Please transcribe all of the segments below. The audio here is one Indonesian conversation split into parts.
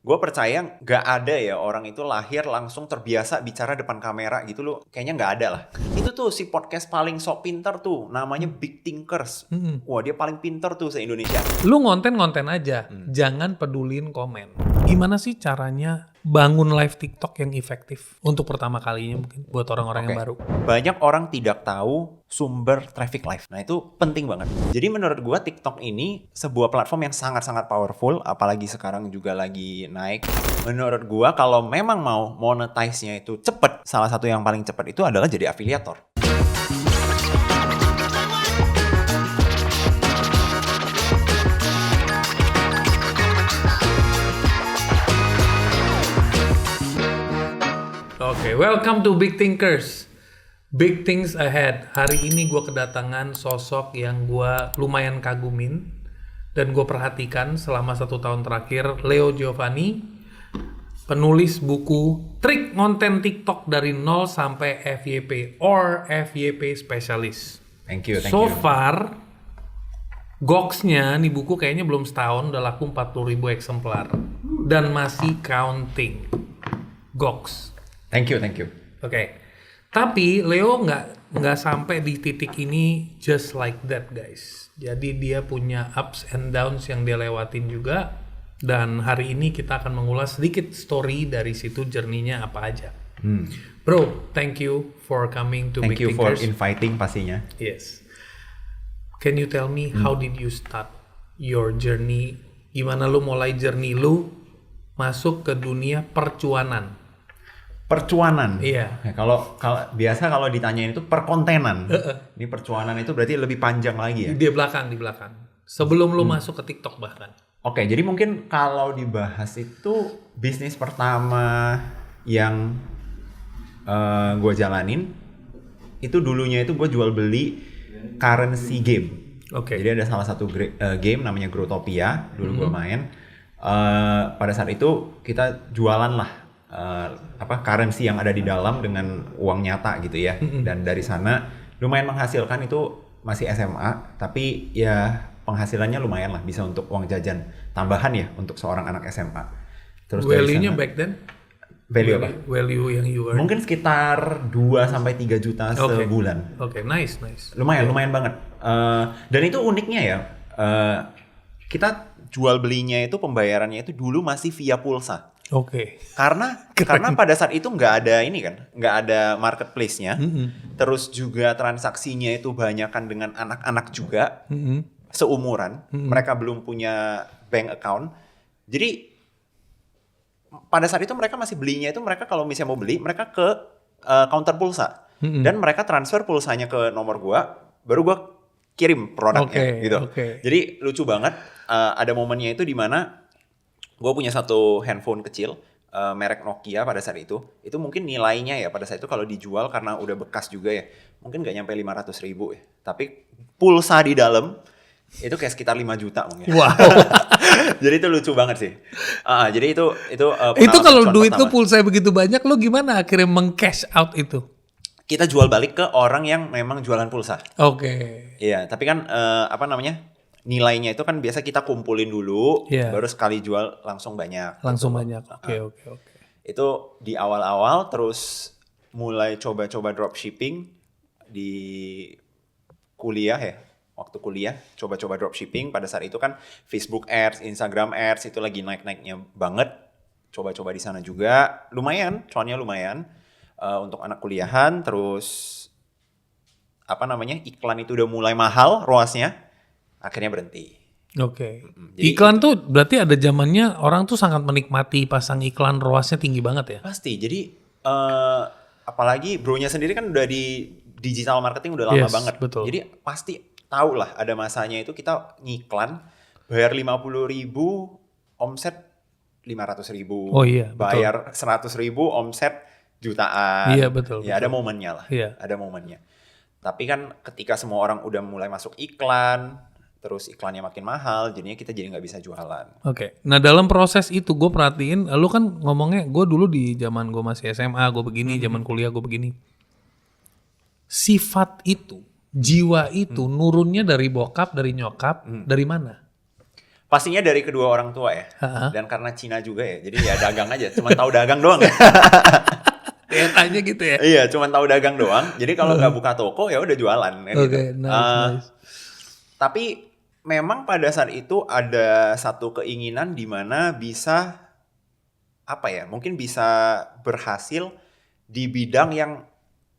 Gue percaya nggak ada ya orang itu lahir langsung terbiasa bicara depan kamera gitu loh. Kayaknya nggak ada lah. Itu tuh si podcast paling sok pinter tuh, namanya Big Thinkers. Wah, dia paling pinter tuh se-Indonesia. Lu ngonten aja, jangan pedulin komen. Gimana sih caranya bangun live TikTok yang efektif untuk pertama kalinya mungkin buat orang-orang yang baru? Banyak orang tidak tahu sumber traffic live. Nah, itu penting banget. Jadi menurut gua TikTok ini sebuah platform yang sangat-sangat powerful, apalagi sekarang juga lagi naik. Menurut gua kalau memang mau monetize-nya itu cepet, salah satu yang paling cepet itu adalah jadi afiliator. Oke, welcome to Big Thinkers. Big things ahead. Hari ini gue kedatangan sosok yang gue lumayan kagumin dan gue perhatikan selama 1 tahun terakhir, Leo Giovanni, penulis buku Trik Konten TikTok dari 0 sampai FYP or FYP Specialist. Thank you. So far, Goks-nya nih buku kayaknya belum setahun udah laku 40.000 eksemplar dan masih counting. Goks. Thank you. Oke. Tapi Leo nggak sampai di titik ini just like that, guys. Jadi dia punya ups and downs yang dia lewatin juga. Dan hari ini kita akan mengulas sedikit story dari situ, journey-nya apa aja. Bro, thank you for coming to Big Thinkers. Thank you for inviting pastinya. Yes. Can you tell me how did you start your journey? Gimana lu mulai journey lu masuk ke dunia percuanan? Percuanan. Iya. Ya, kalau biasa kalau ditanyain itu perkontenan. Ini percuanan itu berarti lebih panjang lagi ya. Di belakang. Sebelum lu masuk ke TikTok bahkan. Oke, jadi mungkin kalau dibahas itu bisnis pertama yang gue jalanin itu dulunya itu gue jual beli currency game. Oke. Jadi ada salah satu game namanya Growtopia, dulu gue main. Pada saat itu kita jualan lah currency yang ada di dalam dengan uang nyata gitu ya. Dan dari sana lumayan menghasilkan, itu masih SMA, tapi ya penghasilannya lumayan lah, bisa untuk uang jajan tambahan ya untuk seorang anak SMA. Terus value-nya back then? Value apa? Value yang you earn? Mungkin sekitar 2-3 juta sebulan. Oke, nice. Lumayan banget. Dan itu uniknya ya, kita jual belinya itu pembayarannya itu dulu masih via pulsa. Oke. Karena pada saat itu nggak ada marketplace-nya. Terus juga transaksinya itu banyakan dengan anak-anak juga, seumuran. Mereka belum punya bank account. Jadi pada saat itu mereka masih belinya itu, mereka kalau misalnya mau beli, mereka ke counter pulsa. Dan mereka transfer pulsanya ke nomor gua, baru gua kirim produknya gitu. Jadi lucu banget, ada momennya itu di mana gue punya satu handphone kecil, merek Nokia pada saat itu mungkin nilainya ya pada saat itu kalau dijual karena udah bekas juga ya, mungkin nggak nyampe 500.000 ya. Tapi pulsa di dalam itu kayak sekitar 5 juta mungkin. Wow. Jadi itu lucu banget sih. Jadi itu kalau duit tuh pulsa begitu banyak, lo gimana akhirnya meng-cash out itu? Kita jual balik ke orang yang memang jualan pulsa. Oke. Iya, tapi kan nilainya itu kan biasa kita kumpulin dulu, baru sekali jual langsung banyak. Banyak. Oke. Itu di awal-awal, terus mulai coba-coba dropshipping di kuliah ya. Waktu kuliah coba-coba dropshipping, pada saat itu kan Facebook Ads, Instagram Ads itu lagi naik-naiknya banget. Coba-coba di sana juga, cuannya lumayan untuk anak kuliahan. Terus iklan itu udah mulai mahal ROAS-nya. Akhirnya berhenti. Oke. Iklan tuh berarti ada zamannya orang tuh sangat menikmati pasang iklan, ROAS-nya tinggi banget ya? Pasti. Jadi apalagi bro-nya sendiri kan udah di digital marketing udah lama banget. Betul. Jadi pasti tahu lah ada masanya itu kita ngiklan bayar 50.000, omset 500.000. Oh iya, bayar 100.000, omset jutaan. Iya betul. Ya ada momennya lah. Iya. Ada momennya. Tapi kan ketika semua orang udah mulai masuk iklan, terus iklannya makin mahal, jadinya kita jadi nggak bisa jualan. Oke. Nah dalam proses itu gue perhatiin, lu kan ngomongnya gue dulu di zaman gue masih SMA, gue begini, zaman kuliah gue begini. Sifat itu, jiwa itu nurunnya dari bokap, dari nyokap, dari mana? Pastinya dari kedua orang tua ya. Dan karena Cina juga ya. Jadi ya dagang aja. Cuma tahu dagang doang ya. Tanya gitu ya. Iya, cuma tahu dagang doang. Jadi kalau nggak buka toko ya udah jualan gitu. Nice. Tapi memang pada saat itu ada satu keinginan di mana bisa mungkin bisa berhasil di bidang yang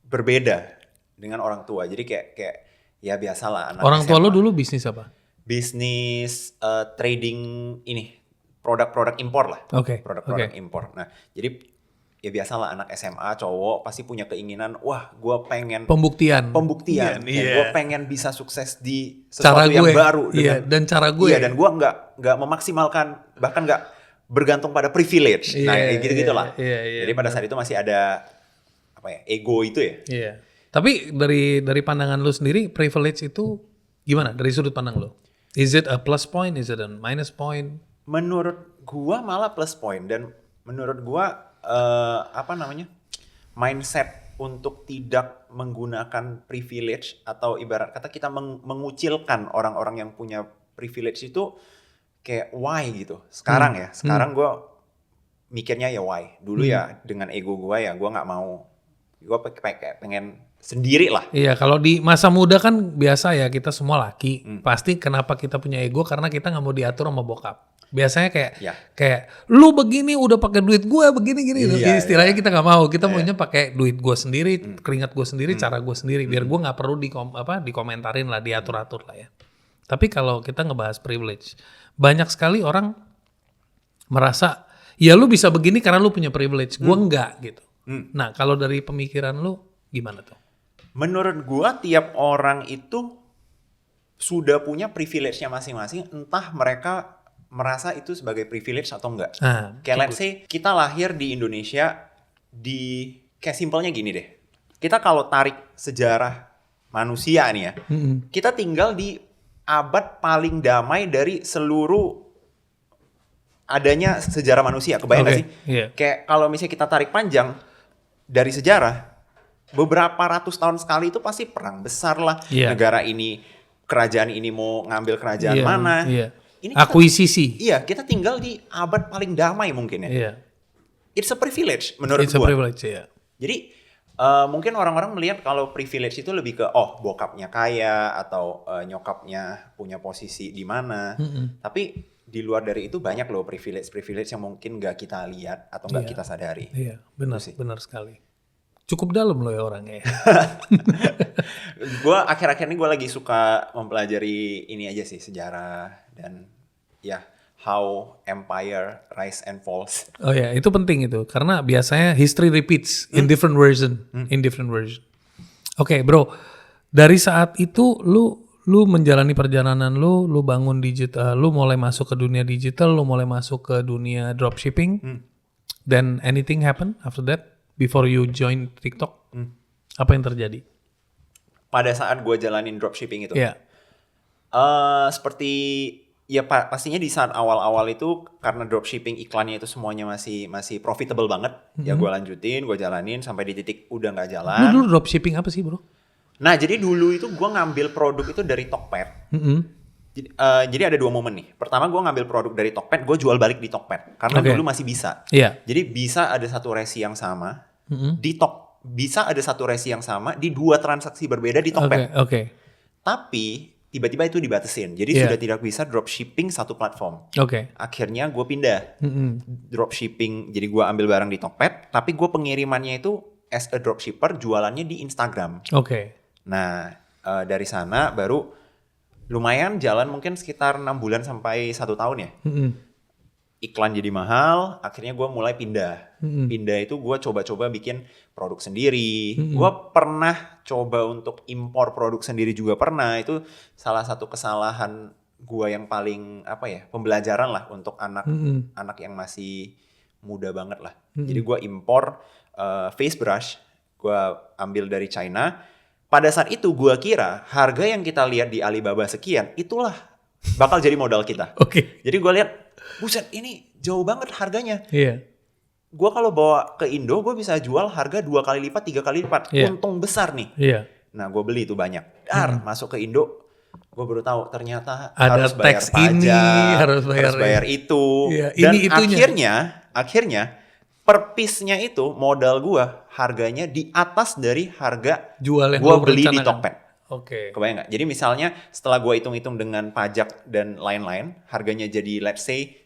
berbeda dengan orang tua. Jadi kayak ya biasalah anak Orang tua SMA. lo dulu bisnis apa? Bisnis trading ini produk-produk impor lah. Produk-produk impor. Nah, jadi ya biasalah anak SMA cowok pasti punya keinginan, wah gue pengen pembuktian. Gue pengen bisa sukses di sesuatu yang baru dan cara gue. Iya, dan gue nggak memaksimalkan, bahkan nggak bergantung pada privilege. Gitu-gitulah. Jadi pada saat itu masih ada ego itu ya. Iya. Tapi dari pandangan lu sendiri, privilege itu gimana dari sudut pandang lu? Is it a plus point? Is it a minus point? Menurut gua malah plus point, dan menurut gua mindset untuk tidak menggunakan privilege atau ibarat kata kita mengucilkan orang-orang yang punya privilege itu kayak why gitu. Sekarang gua mikirnya ya why. Dulu ya dengan ego gua ya gua nggak mau. Gua kayak pengen sendiri lah. Iya, kalau di masa muda kan biasa ya, kita semua laki. Pasti kenapa kita punya ego, karena kita nggak mau diatur sama bokap. Biasanya kayak lu begini udah pakai duit gue begini gini. Istilahnya kita nggak mau, kita maunya pakai duit gue sendiri, keringat gue sendiri, cara gue sendiri, biar gue nggak perlu dikomentarin lah, diatur-atur lah ya. Tapi kalau kita ngebahas privilege, banyak sekali orang merasa ya lu bisa begini karena lu punya privilege, gue enggak gitu. Nah, kalau dari pemikiran lu gimana tuh? Menurut gua tiap orang itu sudah punya privilege-nya masing-masing, entah mereka merasa itu sebagai privilege atau enggak. Kayak let's say kita lahir di Indonesia, kayak simpelnya gini deh. Kita kalau tarik sejarah manusia nih ya, kita tinggal di abad paling damai dari seluruh adanya sejarah manusia. Kebayang gak sih? Yeah. Kayak kalau misalnya kita tarik panjang dari sejarah, beberapa ratus tahun sekali itu pasti perang besar lah. Negara ini, kerajaan ini mau ngambil kerajaan mana. Ini akuisisi. Kita tinggal di abad paling damai mungkin ya. It's a privilege menurut gua. It's a privilege, ya. Jadi mungkin orang-orang melihat kalau privilege itu lebih ke bokapnya kaya atau nyokapnya punya posisi di mana. Tapi di luar dari itu banyak loh privilege yang mungkin nggak kita lihat atau nggak kita sadari. Iya, benar sekali. Cukup dalam loh ya orangnya. Gue akhir-akhir ini gue lagi suka mempelajari ini aja sih, sejarah dan how empire rise and falls. Oh ya, itu penting itu, karena biasanya history repeats in different version, Oke, bro, dari saat itu lu menjalani perjalanan lu bangun digital, lu mulai masuk ke dunia digital, lu mulai masuk ke dunia dropshipping. Then anything happen after that? Before you join TikTok, apa yang terjadi? Pada saat gue jalanin dropshipping itu, seperti pastinya di saat awal-awal itu karena dropshipping iklannya itu semuanya masih profitable banget, ya gue lanjutin, gue jalanin sampai di titik udah nggak jalan. Lu dulu dropshipping apa sih, bro? Nah, jadi dulu itu gue ngambil produk itu dari Tokped. Jadi ada dua momen nih. Pertama gue ngambil produk dari Tokped, gue jual balik di Tokped karena dulu masih bisa. Jadi bisa ada satu resi yang sama bisa ada satu resi yang sama di dua transaksi berbeda di Tokped. Tapi tiba-tiba itu dibatasin. Jadi sudah tidak bisa dropshipping satu platform. Akhirnya gue pindah dropshipping. Jadi gue ambil barang di Tokped, tapi gue pengirimannya itu as a dropshipper, jualannya di Instagram. Nah, dari sana baru lumayan jalan mungkin sekitar 6 bulan sampai 1 tahun ya. Iklan jadi mahal, akhirnya gue mulai pindah. Pindah itu gue coba-coba bikin produk sendiri. Gue pernah coba untuk impor produk sendiri juga pernah. Itu salah satu kesalahan gue yang paling pembelajaran lah untuk anak yang masih muda banget lah. Jadi gue impor face brush, gue ambil dari China. Pada saat itu gue kira harga yang kita lihat di Alibaba sekian, itulah bakal jadi modal kita. Jadi gue lihat, buset ini jauh banget harganya. Gue kalau bawa ke Indo, gue bisa jual harga 2 kali lipat, 3 kali lipat. Untung besar nih. Nah gue beli itu banyak. Masuk ke Indo, gue baru tahu ternyata Ada harus bayar tax pajak, ini, harus bayar itu. Iya, Dan ini itunya. akhirnya per piece-nya itu modal gue harganya di atas dari harga Jual yang gue lo beli di merencanakan. Tokped. Oke. Kebayang nggak? Jadi misalnya setelah gue hitung-hitung dengan pajak dan lain-lain, harganya jadi let's say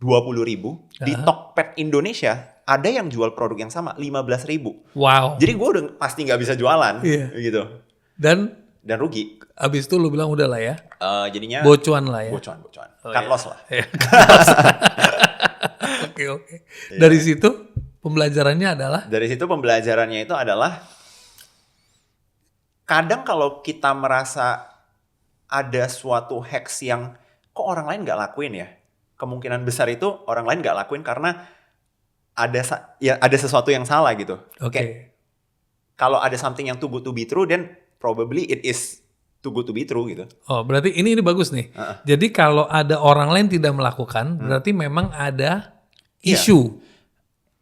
20.000. Di Tokped Indonesia ada yang jual produk yang sama 15.000. Wow. Jadi gue udah pasti nggak bisa jualan, Iya. gitu. Dan Rugi. abis itu lu bilang udah lah ya. Jadinya Bocuan lah ya. bocuan. Cut loss lah. Iya. Oke. Dari situ pembelajarannya adalah? Dari situ pembelajarannya itu adalah kadang kalau kita merasa ada suatu hacks yang kok orang lain nggak lakuin ya, kemungkinan besar itu orang lain nggak lakuin karena ada sesuatu yang salah gitu. Oke. Kalau ada something yang too good to be true, then probably it is too good to be true gitu. Oh, berarti ini bagus nih. Jadi kalau ada orang lain tidak melakukan, berarti memang ada isu.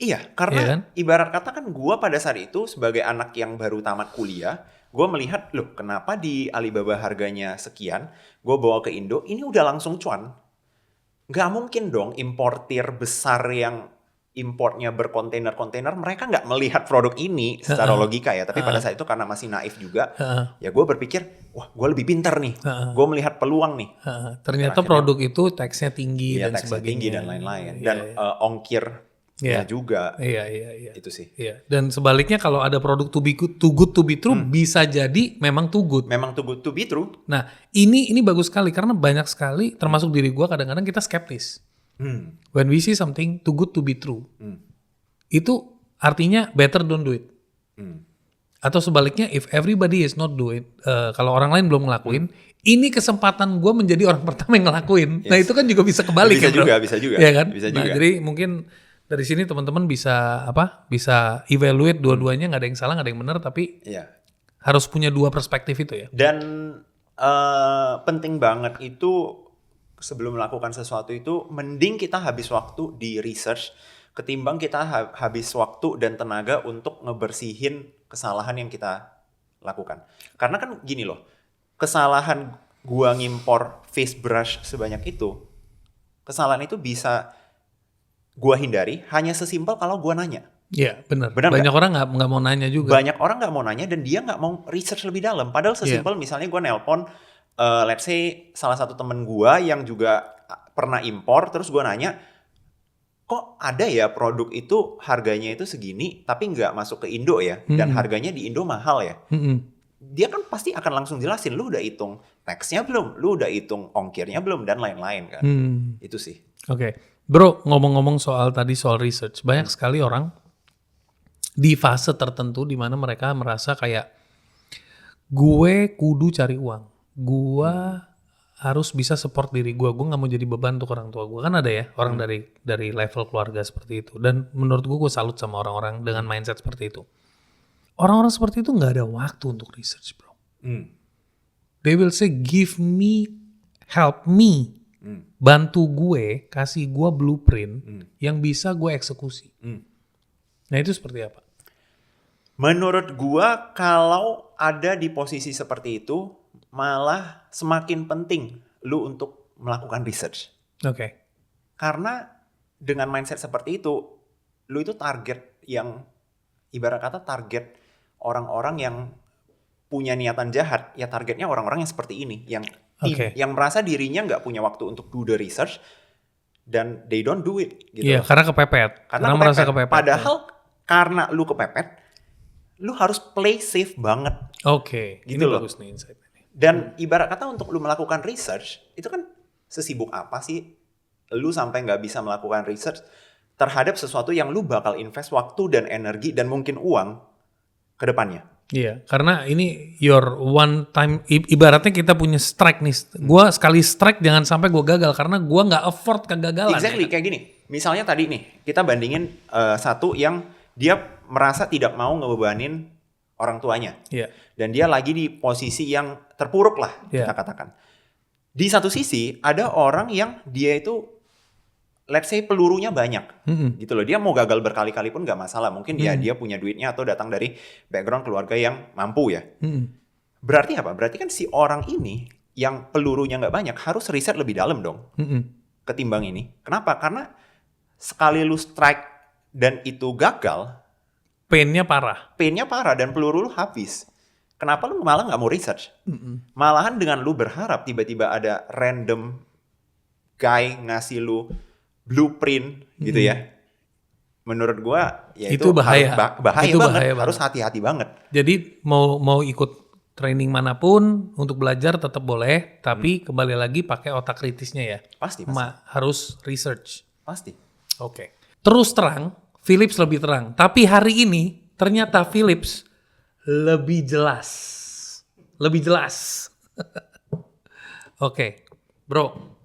Iya, karena Iya kan? ibarat kata kan gue pada saat itu sebagai anak yang baru tamat kuliah, gue melihat loh kenapa di Alibaba harganya sekian, gue bawa ke Indo, ini udah langsung cuan. Gak mungkin dong importir besar yang importnya berkontainer-kontainer, mereka nggak melihat produk ini secara logika ya. Tapi pada saat itu karena masih naif juga, ya gue berpikir, wah gue lebih pintar nih, gue melihat peluang nih. Ternyata produk itu tax-nya tinggi Iya, dan tax-nya sebagainya. tinggi dan lain-lain. Dan ongkirnya juga. Iya. Itu sih. Iya. Dan sebaliknya kalau ada produk too good to be true, bisa jadi memang too good. Memang too good to be true. Nah, ini bagus sekali karena banyak sekali, termasuk diri gue kadang-kadang kita skeptis. When we see something too good to be true, itu artinya better don't do it. Atau sebaliknya, if everybody is not do it, kalau orang lain belum ngelakuin, ini kesempatan gue menjadi orang pertama yang ngelakuin. Nah itu kan juga bisa kebalik Bisa kan, bro? bisa juga. Ya kan? Bisa Nah, juga. jadi mungkin dari sini teman-teman bisa bisa evaluate dua-duanya, nggak ada yang salah, nggak ada yang benar, tapi Iya. harus punya dua perspektif itu ya. Dan penting banget itu sebelum melakukan sesuatu itu mending kita habis waktu di research ketimbang kita habis waktu dan tenaga untuk ngebersihin kesalahan yang kita lakukan. Karena kan gini loh, kesalahan gua ngimpor face brush sebanyak itu, kesalahan itu bisa gua hindari hanya sesimpel kalau gua nanya. Iya, benar. Benar Banyak orang nggak mau nanya juga. Banyak orang nggak mau nanya dan dia nggak mau research lebih dalam. Padahal sesimpel misalnya gue nelpon, let's say salah satu temen gue yang juga pernah impor, terus gue nanya, kok ada ya produk itu harganya itu segini, tapi nggak masuk ke Indo ya, dan harganya di Indo mahal ya. Dia kan pasti akan langsung jelasin, lu udah hitung tax-nya belum, lu udah hitung ongkirnya belum, dan lain-lain kan. Itu sih. Oke. Bro, ngomong-ngomong soal research, banyak sekali orang di fase tertentu di mana mereka merasa kayak gue kudu cari uang, gue harus bisa support diri gue nggak mau jadi beban untuk orang tua gue. Kan ada ya orang dari level keluarga seperti itu, dan menurut gue salut sama orang-orang dengan mindset seperti itu. Orang-orang seperti itu nggak ada waktu untuk research, bro. They will say give me, help me, bantu gue, kasih gue blueprint yang bisa gue eksekusi. Nah itu seperti apa? Menurut gua kalau ada di posisi seperti itu malah semakin penting lu untuk melakukan research. Oke. Karena dengan mindset seperti itu, lu itu target yang ibarat kata target orang-orang yang punya niatan jahat, ya targetnya orang-orang yang seperti ini, yang merasa dirinya nggak punya waktu untuk do the research dan they don't do it. Gitu. Iya, karena kepepet. Karena merasa kepepet. Padahal karena lu kepepet, lu harus play safe banget. Oke, gitu ini loh. bagus nih insight ini. Dan ibarat kata untuk lu melakukan research, itu kan sesibuk apa sih lu sampai nggak bisa melakukan research terhadap sesuatu yang lu bakal invest waktu dan energi dan mungkin uang ke depannya. Iya, karena ini your one time, ibaratnya kita punya strike nih. Gua sekali strike jangan sampai gua gagal karena gua nggak afford kegagalan. Exactly, kayak gini. Misalnya tadi nih, kita bandingin satu yang dia merasa tidak mau ngebebanin orang tuanya. Iya. Dan dia lagi di posisi yang terpuruk lah, kita katakan. Di satu sisi, ada orang yang dia itu, let's say pelurunya banyak. Gitu loh. Dia mau gagal berkali-kali pun gak masalah. Mungkin dia punya duitnya atau datang dari background keluarga yang mampu ya. Berarti apa? Berarti kan si orang ini yang pelurunya nggak banyak harus riset lebih dalam dong ketimbang ini. Kenapa? Karena sekali lu strike dan itu gagal, Pain-nya parah. pain-nya parah dan peluru lu habis. Kenapa lu malah nggak mau research? Malahan dengan lu berharap tiba-tiba ada random guy ngasih lu blueprint gitu ya. Menurut gua ya Itu bahaya. bahaya Itu banget. bahaya Harus hati-hati banget. Jadi mau ikut training manapun untuk belajar tetap boleh, tapi kembali lagi pakai otak kritisnya ya. Pasti. Harus research. Pasti. Oke. Terus terang, Philips lebih terang. Tapi hari ini ternyata Philips lebih jelas. Lebih jelas. Oke, bro.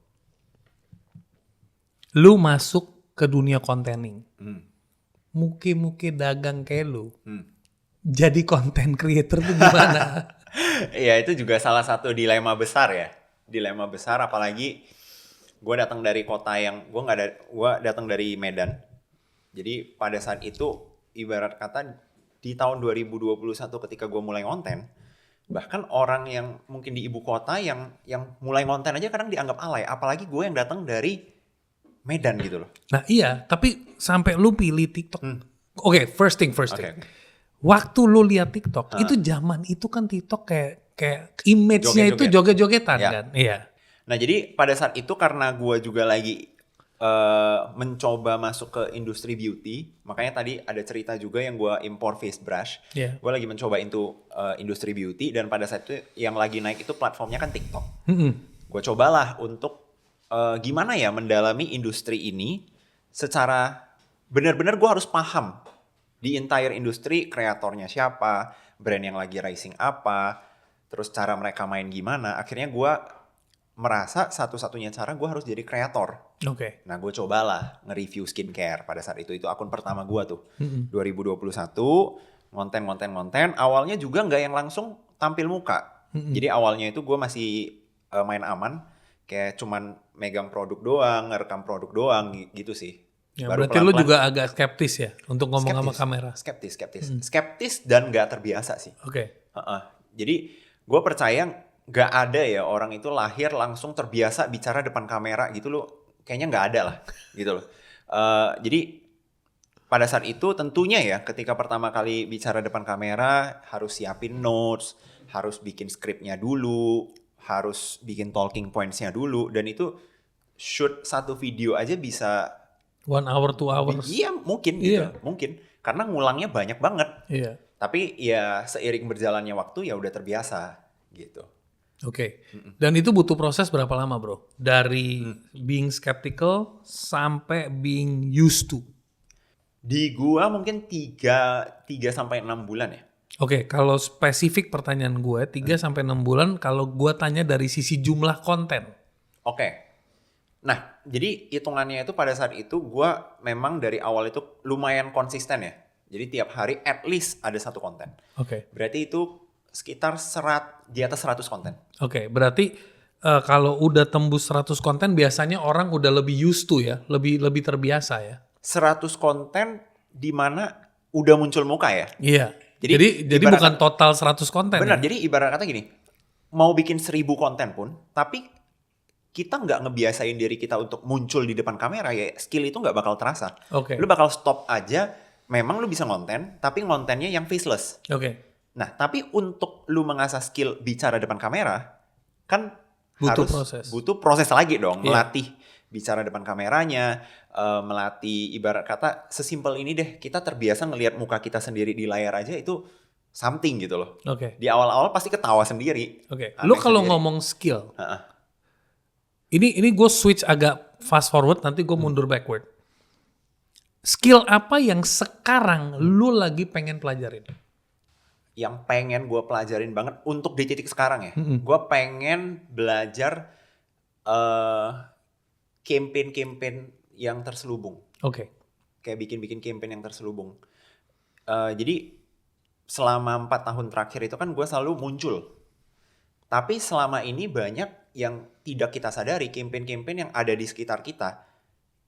Lu masuk ke dunia contenting. Muki-muki dagang kayak lu. Jadi content creator tuh gimana? Iya, itu juga salah satu dilema besar ya. Dilema besar apalagi gue datang dari kota yang gue datang dari Medan. Jadi pada saat itu ibarat kata di tahun 2021 ketika gue mulai konten, bahkan orang yang mungkin di ibu kota yang mulai konten aja kadang dianggap alay, apalagi gue yang datang dari Medan gitu loh. Nah iya, tapi sampai lu pilih TikTok. Oke, first thing. Okay. Waktu lu lihat TikTok, itu zaman itu kan TikTok kayak image-nya itu joget-jogetan kan? Iya. Nah jadi pada saat itu karena gue juga lagi mencoba masuk ke industri beauty, makanya tadi ada cerita juga yang gue impor face brush. Gue lagi mencoba industri beauty dan pada saat itu yang lagi naik itu platformnya kan TikTok. Gue cobalah untuk gimana ya mendalami industri ini secara benar-benar gue harus paham di entire industri, kreatornya siapa, brand yang lagi rising apa, terus cara mereka main gimana. Akhirnya gue merasa satu-satunya cara gue harus jadi kreator. Oke. Nah gue cobalah nge-review skincare pada saat itu akun pertama gue tuh 2021 konten. Awalnya juga nggak yang langsung tampil muka. Jadi awalnya itu gue masih main aman, kayak cuman megang produk doang, ngerekam produk doang gitu sih. Ya, berarti lu juga agak skeptis ya untuk ngomong sama kamera. Skeptis dan nggak terbiasa sih. Oke. Jadi gue percaya nggak ada ya orang itu lahir langsung terbiasa bicara depan kamera gitu loh. Kayaknya nggak ada lah gitu loh. Jadi pada saat itu tentunya ya ketika pertama kali bicara depan kamera harus siapin notes, harus bikin skripnya dulu, harus bikin talking points-nya dulu, dan itu shoot satu video aja bisa 1 hour 2 hours. Iya mungkin gitu, mungkin karena ngulangnya banyak banget. Iya. Tapi ya seiring berjalannya waktu ya udah terbiasa gitu. Oke. Dan itu butuh proses berapa lama bro? Dari being skeptical sampai being used to? Di gua mungkin 3 sampai 6 bulan ya. Oke, kalau spesifik pertanyaan gue 3 sampai 6 bulan kalau gue tanya dari sisi jumlah konten. Oke. Nah, jadi hitungannya itu pada saat itu gue memang dari awal itu lumayan konsisten ya. Jadi tiap hari at least ada 1 konten. Oke. Berarti itu sekitar di atas 100 konten. Oke, berarti kalau udah tembus 100 konten biasanya orang udah lebih used to ya, lebih terbiasa ya. 100 konten di mana udah muncul muka ya. Iya. Jadi bukan total 100 konten. Benar, ya? jadi ibarat kata gini, mau bikin 1000 konten pun, tapi kita nggak ngebiasain diri kita untuk muncul di depan kamera, ya skill itu nggak bakal terasa. Oke. Lu bakal stop aja, memang lu bisa ngonten, tapi ngontennya yang faceless. Oke. Nah, tapi untuk lu mengasah skill bicara depan kamera, kan butuh proses lagi dong, melatih bicara depan kameranya, melatih ibarat kata sesimpel ini deh, kita terbiasa ngelihat muka kita sendiri di layar aja itu something gitu loh. Oke. Di awal-awal pasti ketawa sendiri. Oke. Lu kalau ngomong skill, ini gue switch agak fast forward, nanti gue mundur backward. Skill apa yang sekarang lu lagi pengen pelajarin? Yang pengen gue pelajarin banget untuk di titik sekarang ya, gue pengen belajar campaign yang terselubung. Oke. Kayak bikin campaign yang terselubung. Jadi selama 4 tahun terakhir itu kan gue selalu muncul. Tapi selama ini banyak yang tidak kita sadari, campaign-campaign yang ada di sekitar kita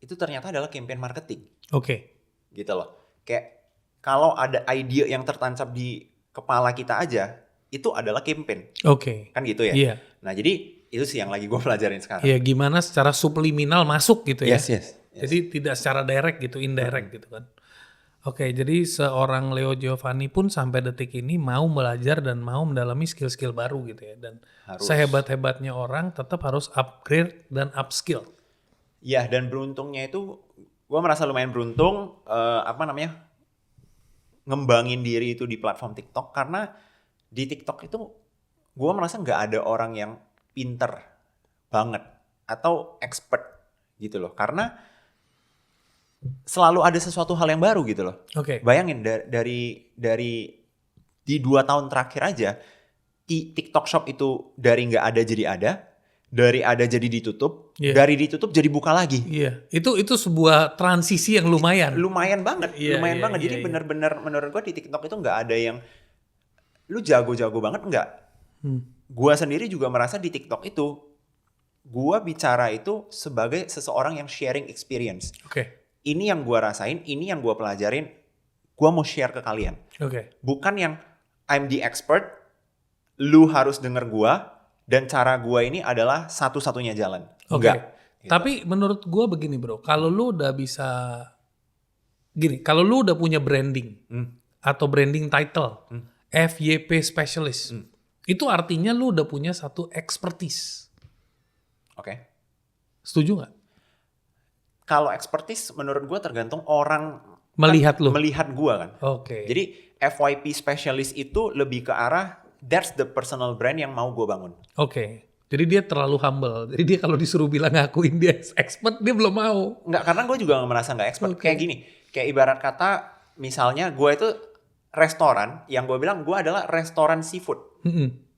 itu ternyata adalah campaign marketing. Oke. Gitu loh. Kayak kalau ada ide yang tertancap di kepala kita aja, itu adalah campaign. Oke. Kan gitu ya. Iya. Nah jadi itu sih yang lagi gue pelajarin sekarang. Ya gimana secara subliminal masuk gitu ya. Yes. Jadi tidak secara direct gitu, indirect gitu kan. Oke, jadi seorang Leo Giovanni pun sampai detik ini mau belajar dan mau mendalami skill-skill baru gitu ya. Dan sehebat-hebatnya orang tetap harus upgrade dan upskill. Ya, dan beruntungnya itu gue merasa lumayan beruntung ngembangin diri itu di platform TikTok, karena di TikTok itu gue merasa nggak ada orang yang pinter banget atau expert gitu loh, karena selalu ada sesuatu hal yang baru gitu loh. Oke. Bayangin dari di 2 tahun terakhir aja TikTok Shop itu dari nggak ada jadi ada, dari ada jadi ditutup, dari ditutup jadi buka lagi. Iya, itu sebuah transisi yang lumayan. Lumayan banget. Jadi benar-benar menurut gue di TikTok itu nggak ada yang lu jago-jago banget, nggak. Gua sendiri juga merasa di TikTok itu gua bicara itu sebagai seseorang yang sharing experience. Oke. Ini yang gua rasain, ini yang gua pelajarin, gua mau share ke kalian. Oke. Bukan yang I'm the expert, lu harus denger gua, dan cara gua ini adalah satu-satunya jalan. Enggak. Gitu. Tapi menurut gua begini bro, kalau lu udah bisa, kalau lu udah punya branding, atau branding title, FYP specialist, itu artinya lu udah punya satu expertise. Oke. Setuju nggak? Kalau expertise menurut gue tergantung orang melihat lu. Melihat gue kan. Oke. Jadi FYP specialist itu lebih ke arah that's the personal brand yang mau gue bangun. Oke. Jadi dia terlalu humble. Jadi dia kalau disuruh bilang ngakuin dia expert, dia belum mau. Nggak, karena gue juga merasa nggak expert. Kayak gini, kayak ibarat kata misalnya gue itu restoran, yang gue bilang gue adalah restoran seafood.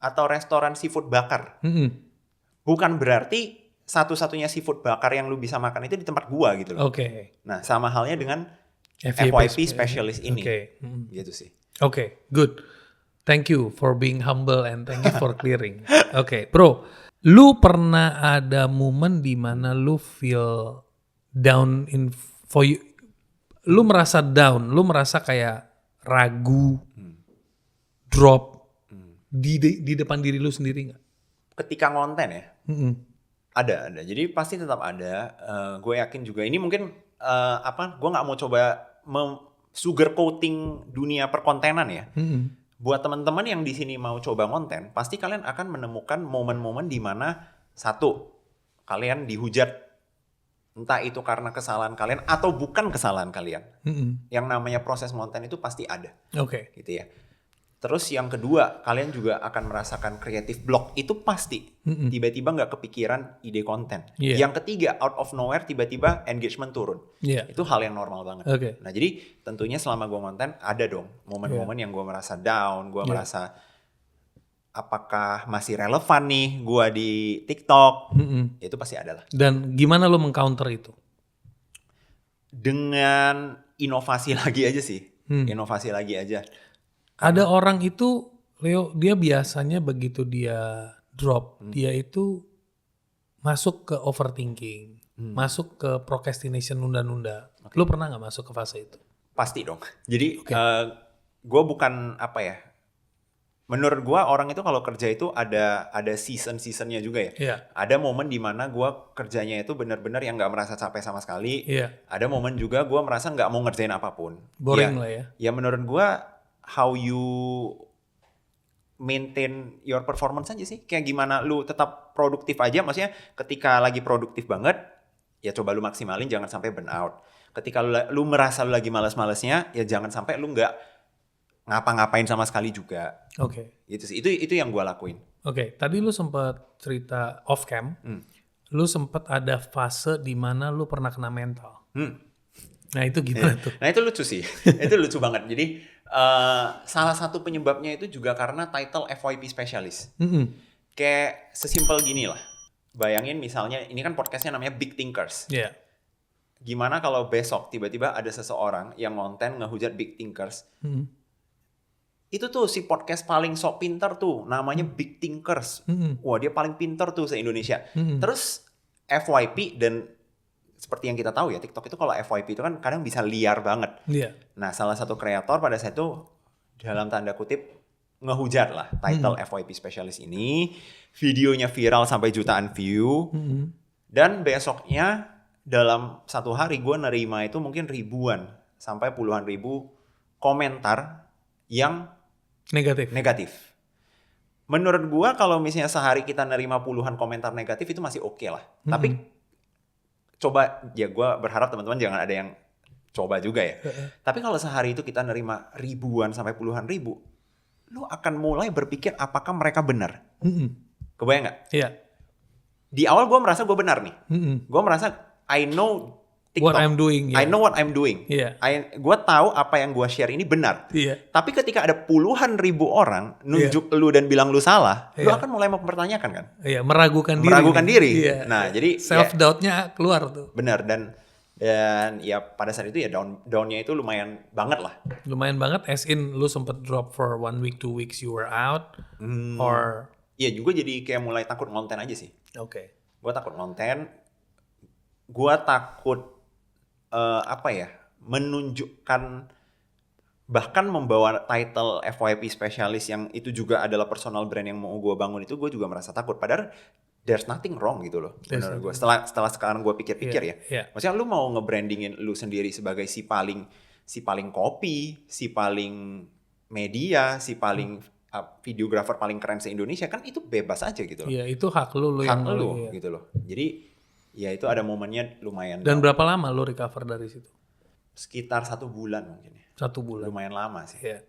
Atau restoran seafood bakar. Bukan berarti satu-satunya seafood bakar yang lu bisa makan itu di tempat gua gitu loh. Oke. Nah, sama halnya dengan FYP specialist ini. Gitu sih. Oke, good. Thank you for being humble and thank you for clearing. Oke, bro. Lu pernah ada momen di mana lu feel down lu merasa down, lu merasa kayak ragu, drop di depan diri lu sendiri nggak? Ketika ngonten ya? Ada. Jadi pasti tetap ada. Gue yakin juga ini mungkin gue nggak mau coba sugarcoating dunia perkontenan ya. Buat teman-teman yang di sini mau coba konten, pasti kalian akan menemukan momen-momen di mana satu, kalian dihujat, entah itu karena kesalahan kalian atau bukan kesalahan kalian. Yang namanya proses konten itu pasti ada. Oke. Gitu ya. Terus yang kedua, kalian juga akan merasakan creative block. Itu pasti. Tiba-tiba nggak kepikiran ide konten. Yang ketiga, out of nowhere tiba-tiba engagement turun. Itu hal yang normal banget. Nah jadi tentunya selama gue konten ada dong momen-momen yang gue merasa down. Gue merasa apakah masih relevan nih gue di TikTok. Itu pasti ada lah. Dan gimana lo meng-counter itu? Dengan inovasi lagi aja sih. Inovasi lagi aja. Ada orang itu, Leo, dia biasanya begitu dia drop, dia itu masuk ke overthinking, masuk ke procrastination, nunda-nunda. Lu pernah nggak masuk ke fase itu? Pasti dong. Jadi gue bukan menurut gue orang itu kalau kerja itu ada season-seasonnya juga ya. Ada momen di mana gue kerjanya itu benar-benar yang nggak merasa capek sama sekali. Ada momen juga gue merasa nggak mau ngerjain apapun. Boring lah ya. Ya menurut gue how you maintain your performance aja sih. Kayak gimana lu tetap produktif aja. Maksudnya ketika lagi produktif banget, ya coba lu maksimalin, jangan sampai burn out. Ketika lu merasa lu lagi malas-malasnya, ya jangan sampai lu nggak ngapa-ngapain sama sekali juga. Gitu sih. Itu yang gue lakuin. Tadi lu sempat cerita off cam. Lu sempat ada fase di mana lu pernah kena mental. Nah itu gimana tuh? Nah itu lucu sih. Itu lucu banget. Jadi salah satu penyebabnya itu juga karena title FYP specialist. Kayak sesimpel gini lah. Bayangin misalnya, ini kan podcastnya namanya Big Thinkers. Gimana kalau besok tiba-tiba ada seseorang yang ngonten ngehujat Big Thinkers. Itu tuh si podcast paling sok pinter tuh, namanya Big Thinkers. Wah dia paling pinter tuh se-Indonesia. Terus FYP dan seperti yang kita tahu ya, TikTok itu kalau FYP itu kan kadang bisa liar banget. Nah salah satu kreator pada saat itu dalam tanda kutip ngehujat lah title FYP specialist ini, videonya viral sampai jutaan view, dan besoknya dalam satu hari gue nerima itu mungkin ribuan sampai puluhan ribu komentar yang negatif. Menurut gue kalau misalnya sehari kita nerima puluhan komentar negatif itu masih oke lah. Tapi coba, ya gue berharap teman-teman jangan ada yang coba juga ya. Tapi kalau sehari itu kita nerima ribuan sampai puluhan ribu, lu akan mulai berpikir apakah mereka benar. Kebayang nggak? Iya. Di awal gue merasa gue benar nih. Gue merasa I know TikTok. What I'm doing. I know what I'm doing. Yeah. Gue tahu apa yang gue share ini benar. Yeah. Tapi ketika ada puluhan ribu orang nunjuk lu dan bilang lu salah, lu akan mulai mempertanyakan kan? Iya, meragukan diri. Iya. Nah, jadi self doubtnya keluar tuh. Benar, dan ya pada saat itu ya downnya itu lumayan banget lah. Lumayan banget, as in lu sempet drop for 1 week, 2 weeks you were out, or? Iya juga, jadi kayak mulai takut konten aja sih. Oke. Gue takut konten, gue takut menunjukkan, bahkan membawa title FYP specialist yang itu juga adalah personal brand yang mau gue bangun itu, gue juga merasa takut. Padahal there's nothing wrong gitu loh menurut gue. Setelah sekarang gue pikir-pikir maksudnya lu mau nge-brandingin lu sendiri sebagai si paling kopi, si paling media, si paling videographer paling keren se-Indonesia, kan itu bebas aja gitu loh. Iya, itu hak lu gitu loh. Jadi ya itu ada momennya lumayan. Dan berapa lama lu recover dari situ? Sekitar 1 bulan mungkin ya. 1 bulan. Lumayan lama sih. Iya.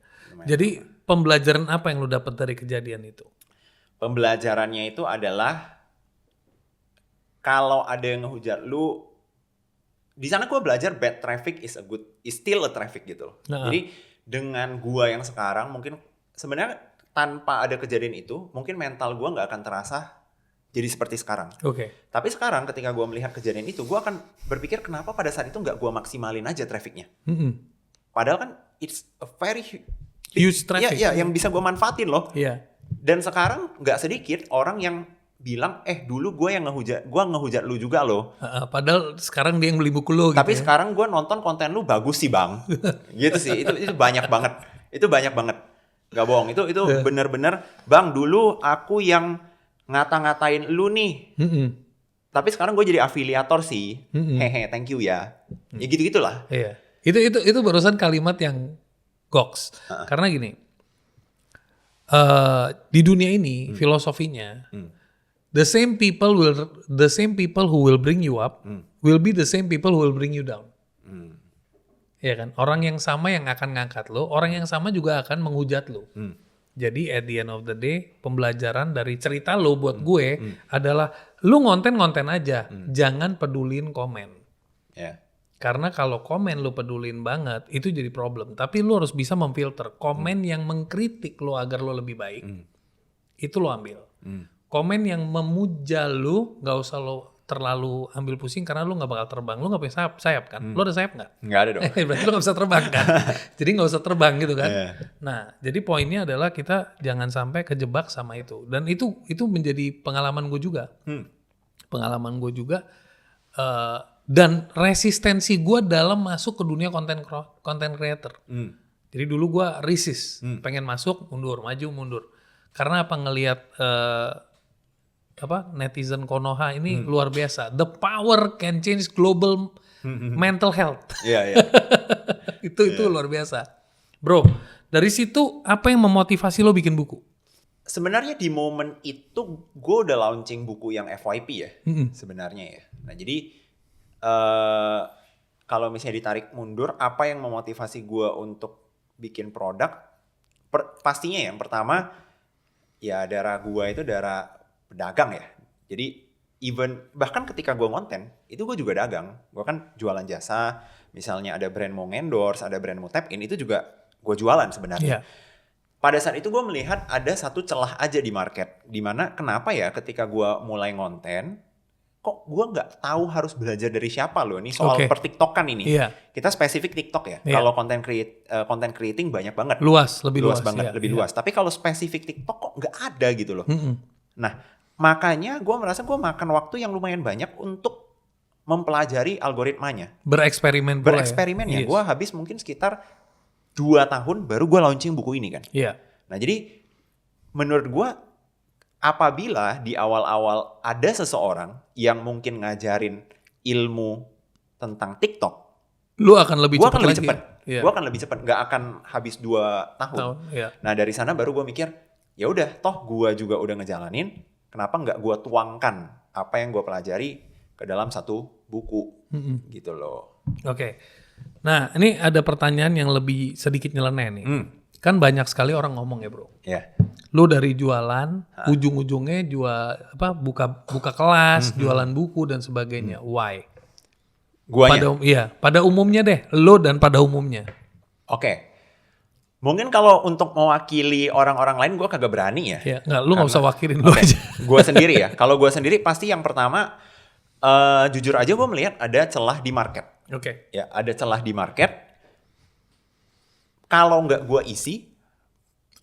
Jadi pembelajaran apa yang lu dapat dari kejadian itu? Pembelajarannya itu adalah kalau ada yang ngehujat lu, di sana gue belajar bad traffic is still a traffic gitu loh. Jadi dengan gue yang sekarang mungkin sebenarnya tanpa ada kejadian itu mungkin mental gue nggak akan terasa jadi seperti sekarang. Tapi sekarang ketika gue melihat kejadian itu, gue akan berpikir kenapa pada saat itu nggak gue maksimalin aja trafficnya. Padahal kan it's a very huge traffic. Iya, yang bisa gue manfaatin loh. Iya. Dan sekarang nggak sedikit orang yang bilang, dulu gue ngehujat lu juga loh. Padahal sekarang dia yang beli buku lu. Tapi gitu sekarang gue nonton konten lu bagus sih bang. Gitu sih, itu banyak banget. Itu banyak banget. Gak bohong, itu bener-bener, bang dulu aku yang ngata-ngatain lu nih. Tapi sekarang gue jadi afiliator sih. Hehe, thank you ya. Ya gitu-gitulah. Iya. Itu barusan kalimat yang goks. Karena gini, di dunia ini filosofinya, the same people who will bring you up will be the same people who will bring you down. Ya kan? Orang yang sama yang akan ngangkat lo, orang yang sama juga akan menghujat lo. Jadi at the end of the day, pembelajaran dari cerita lo buat gue adalah lu ngonten aja, jangan pedulin komen. Karena kalau komen lu pedulin banget, itu jadi problem. Tapi lu harus bisa memfilter komen yang mengkritik lo agar lo lebih baik. Itu lo ambil. Komen yang memuja lu, gak usah lo terlalu ambil pusing karena lu gak bakal terbang. Lu gak punya sayap kan? Lu ada sayap gak? Gak ada dong. Berarti lu gak bisa terbang kan? Jadi gak usah terbang gitu kan? Nah, jadi poinnya adalah kita jangan sampai kejebak sama itu. Dan itu menjadi pengalaman gue juga. Pengalaman gue juga. Dan resistensi gue dalam masuk ke dunia content creator. Jadi dulu gue resist. Pengen masuk, mundur, maju, mundur. Karena apa, ngelihat netizen Konoha ini luar biasa. The power can change global mental health. Itu luar biasa. Bro, dari situ apa yang memotivasi lo bikin buku? Sebenarnya di momen itu gue udah launching buku yang FYP ya. Sebenarnya ya. Nah jadi kalau misalnya ditarik mundur, apa yang memotivasi gue untuk bikin produk? Pastinya yang pertama, ya darah gue itu darah pedagang ya. Jadi bahkan ketika gue konten, itu gue juga dagang. Gue kan jualan jasa, misalnya ada brand mau endorse, ada brand mau tap in, itu juga gue jualan sebenarnya. Pada saat itu gue melihat ada satu celah aja di market. Dimana kenapa ya ketika gue mulai ngonten, kok gue nggak tahu harus belajar dari siapa loh. Ini soal per-tiktokan ini. Kita spesifik TikTok ya. Kalau content creating banyak banget. Lebih luas banget, lebih luas. Tapi kalau spesifik TikTok kok nggak ada gitu loh. Nah, makanya gue merasa gue makan waktu yang lumayan banyak untuk mempelajari algoritmanya. Bereksperimen ya. Gue habis mungkin sekitar 2 tahun baru gue launching buku ini kan. Iya. Nah jadi menurut gue apabila di awal-awal ada seseorang yang mungkin ngajarin ilmu tentang TikTok, Lu akan lebih gue cepat akan lebih lagi. cepat. Iya. Gue akan lebih cepat, nggak akan habis 2 tahun. Iya. Nah dari sana baru gue mikir, ya udah, toh gue juga udah ngejalanin, kenapa nggak gue tuangkan apa yang gue pelajari ke dalam satu buku, gitu loh. Oke. Nah, ini ada pertanyaan yang lebih sedikit nyeleneh nih. Kan banyak sekali orang ngomong ya, Bro. Ya. Lu dari jualan, ujung-ujungnya buka kelas, jualan buku dan sebagainya. Why? Guanya. Pada umumnya deh, lo dan pada umumnya. Oke. Mungkin kalau untuk mewakili orang-orang lain gue kagak berani ya. Ya, lu nggak usah wakilin lu aja. Gue sendiri ya. Kalau gue sendiri pasti yang pertama, jujur aja gue melihat ada celah di market. Oke. Ya, ada celah di market. Kalau nggak gue isi,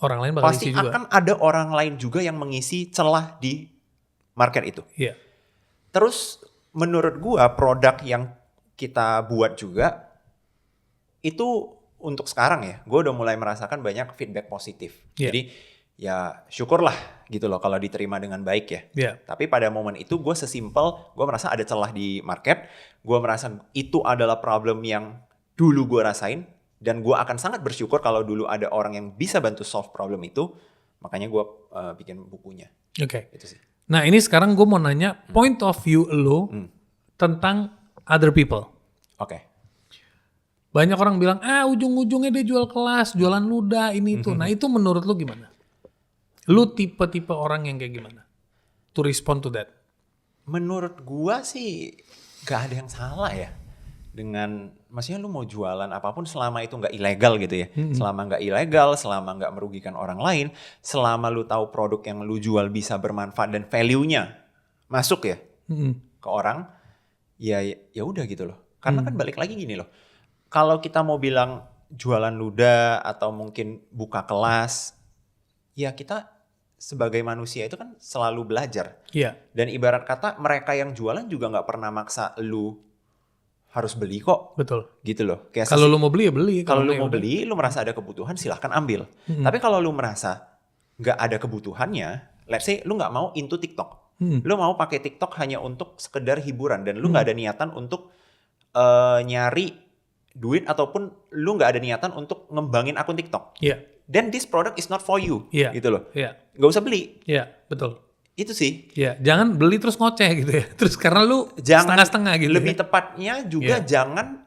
Orang lain bakal pasti isi juga. akan ada orang lain juga yang mengisi celah di market itu. Iya. Terus menurut gue produk yang kita buat juga itu untuk sekarang ya, gue udah mulai merasakan banyak feedback positif. Yeah. Jadi ya syukurlah gitu loh kalau diterima dengan baik ya. Yeah. Tapi pada momen itu gue sesimpel, gue merasa ada celah di market, gue merasa itu adalah problem yang dulu gue rasain, dan gue akan sangat bersyukur kalau dulu ada orang yang bisa bantu solve problem itu, makanya gue bikin bukunya. Oke. Itu sih. Nah ini sekarang gue mau nanya point of view lo tentang other people. Oke. Banyak orang bilang, ujung-ujungnya dia jual kelas, jualan ludah, ini itu. Nah itu menurut lu gimana? Lu tipe-tipe orang yang kayak gimana? To respond to that. Menurut gua sih gak ada yang salah ya. Dengan, maksudnya lu mau jualan apapun selama itu gak ilegal gitu ya. Selama gak ilegal, selama gak merugikan orang lain, selama lu tahu produk yang lu jual bisa bermanfaat dan value-nya masuk ya ke orang, ya udah gitu loh. Karena kan balik lagi gini loh. Kalau kita mau bilang jualan ludah atau mungkin buka kelas, ya kita sebagai manusia itu kan selalu belajar. Iya. Dan ibarat kata mereka yang jualan juga nggak pernah maksa lu harus beli kok. Betul. Gitu loh. Kalau lu mau beli ya beli. Kalau lu mau beli, lu merasa ada kebutuhan silahkan ambil. Tapi kalau lu merasa nggak ada kebutuhannya, let's say lu nggak mau into TikTok. Lu mau pakai TikTok hanya untuk sekedar hiburan dan lu nggak ada niatan untuk nyari duit ataupun lu nggak ada niatan untuk ngembangin akun TikTok. Iya. Then this product is not for you. Iya. Gitu loh. Iya. Nggak usah beli. Iya, betul. Itu sih. Iya, jangan beli terus ngoceh gitu ya. Terus karena lu Jangan setengah-setengah gitu. Lebih tepatnya juga jangan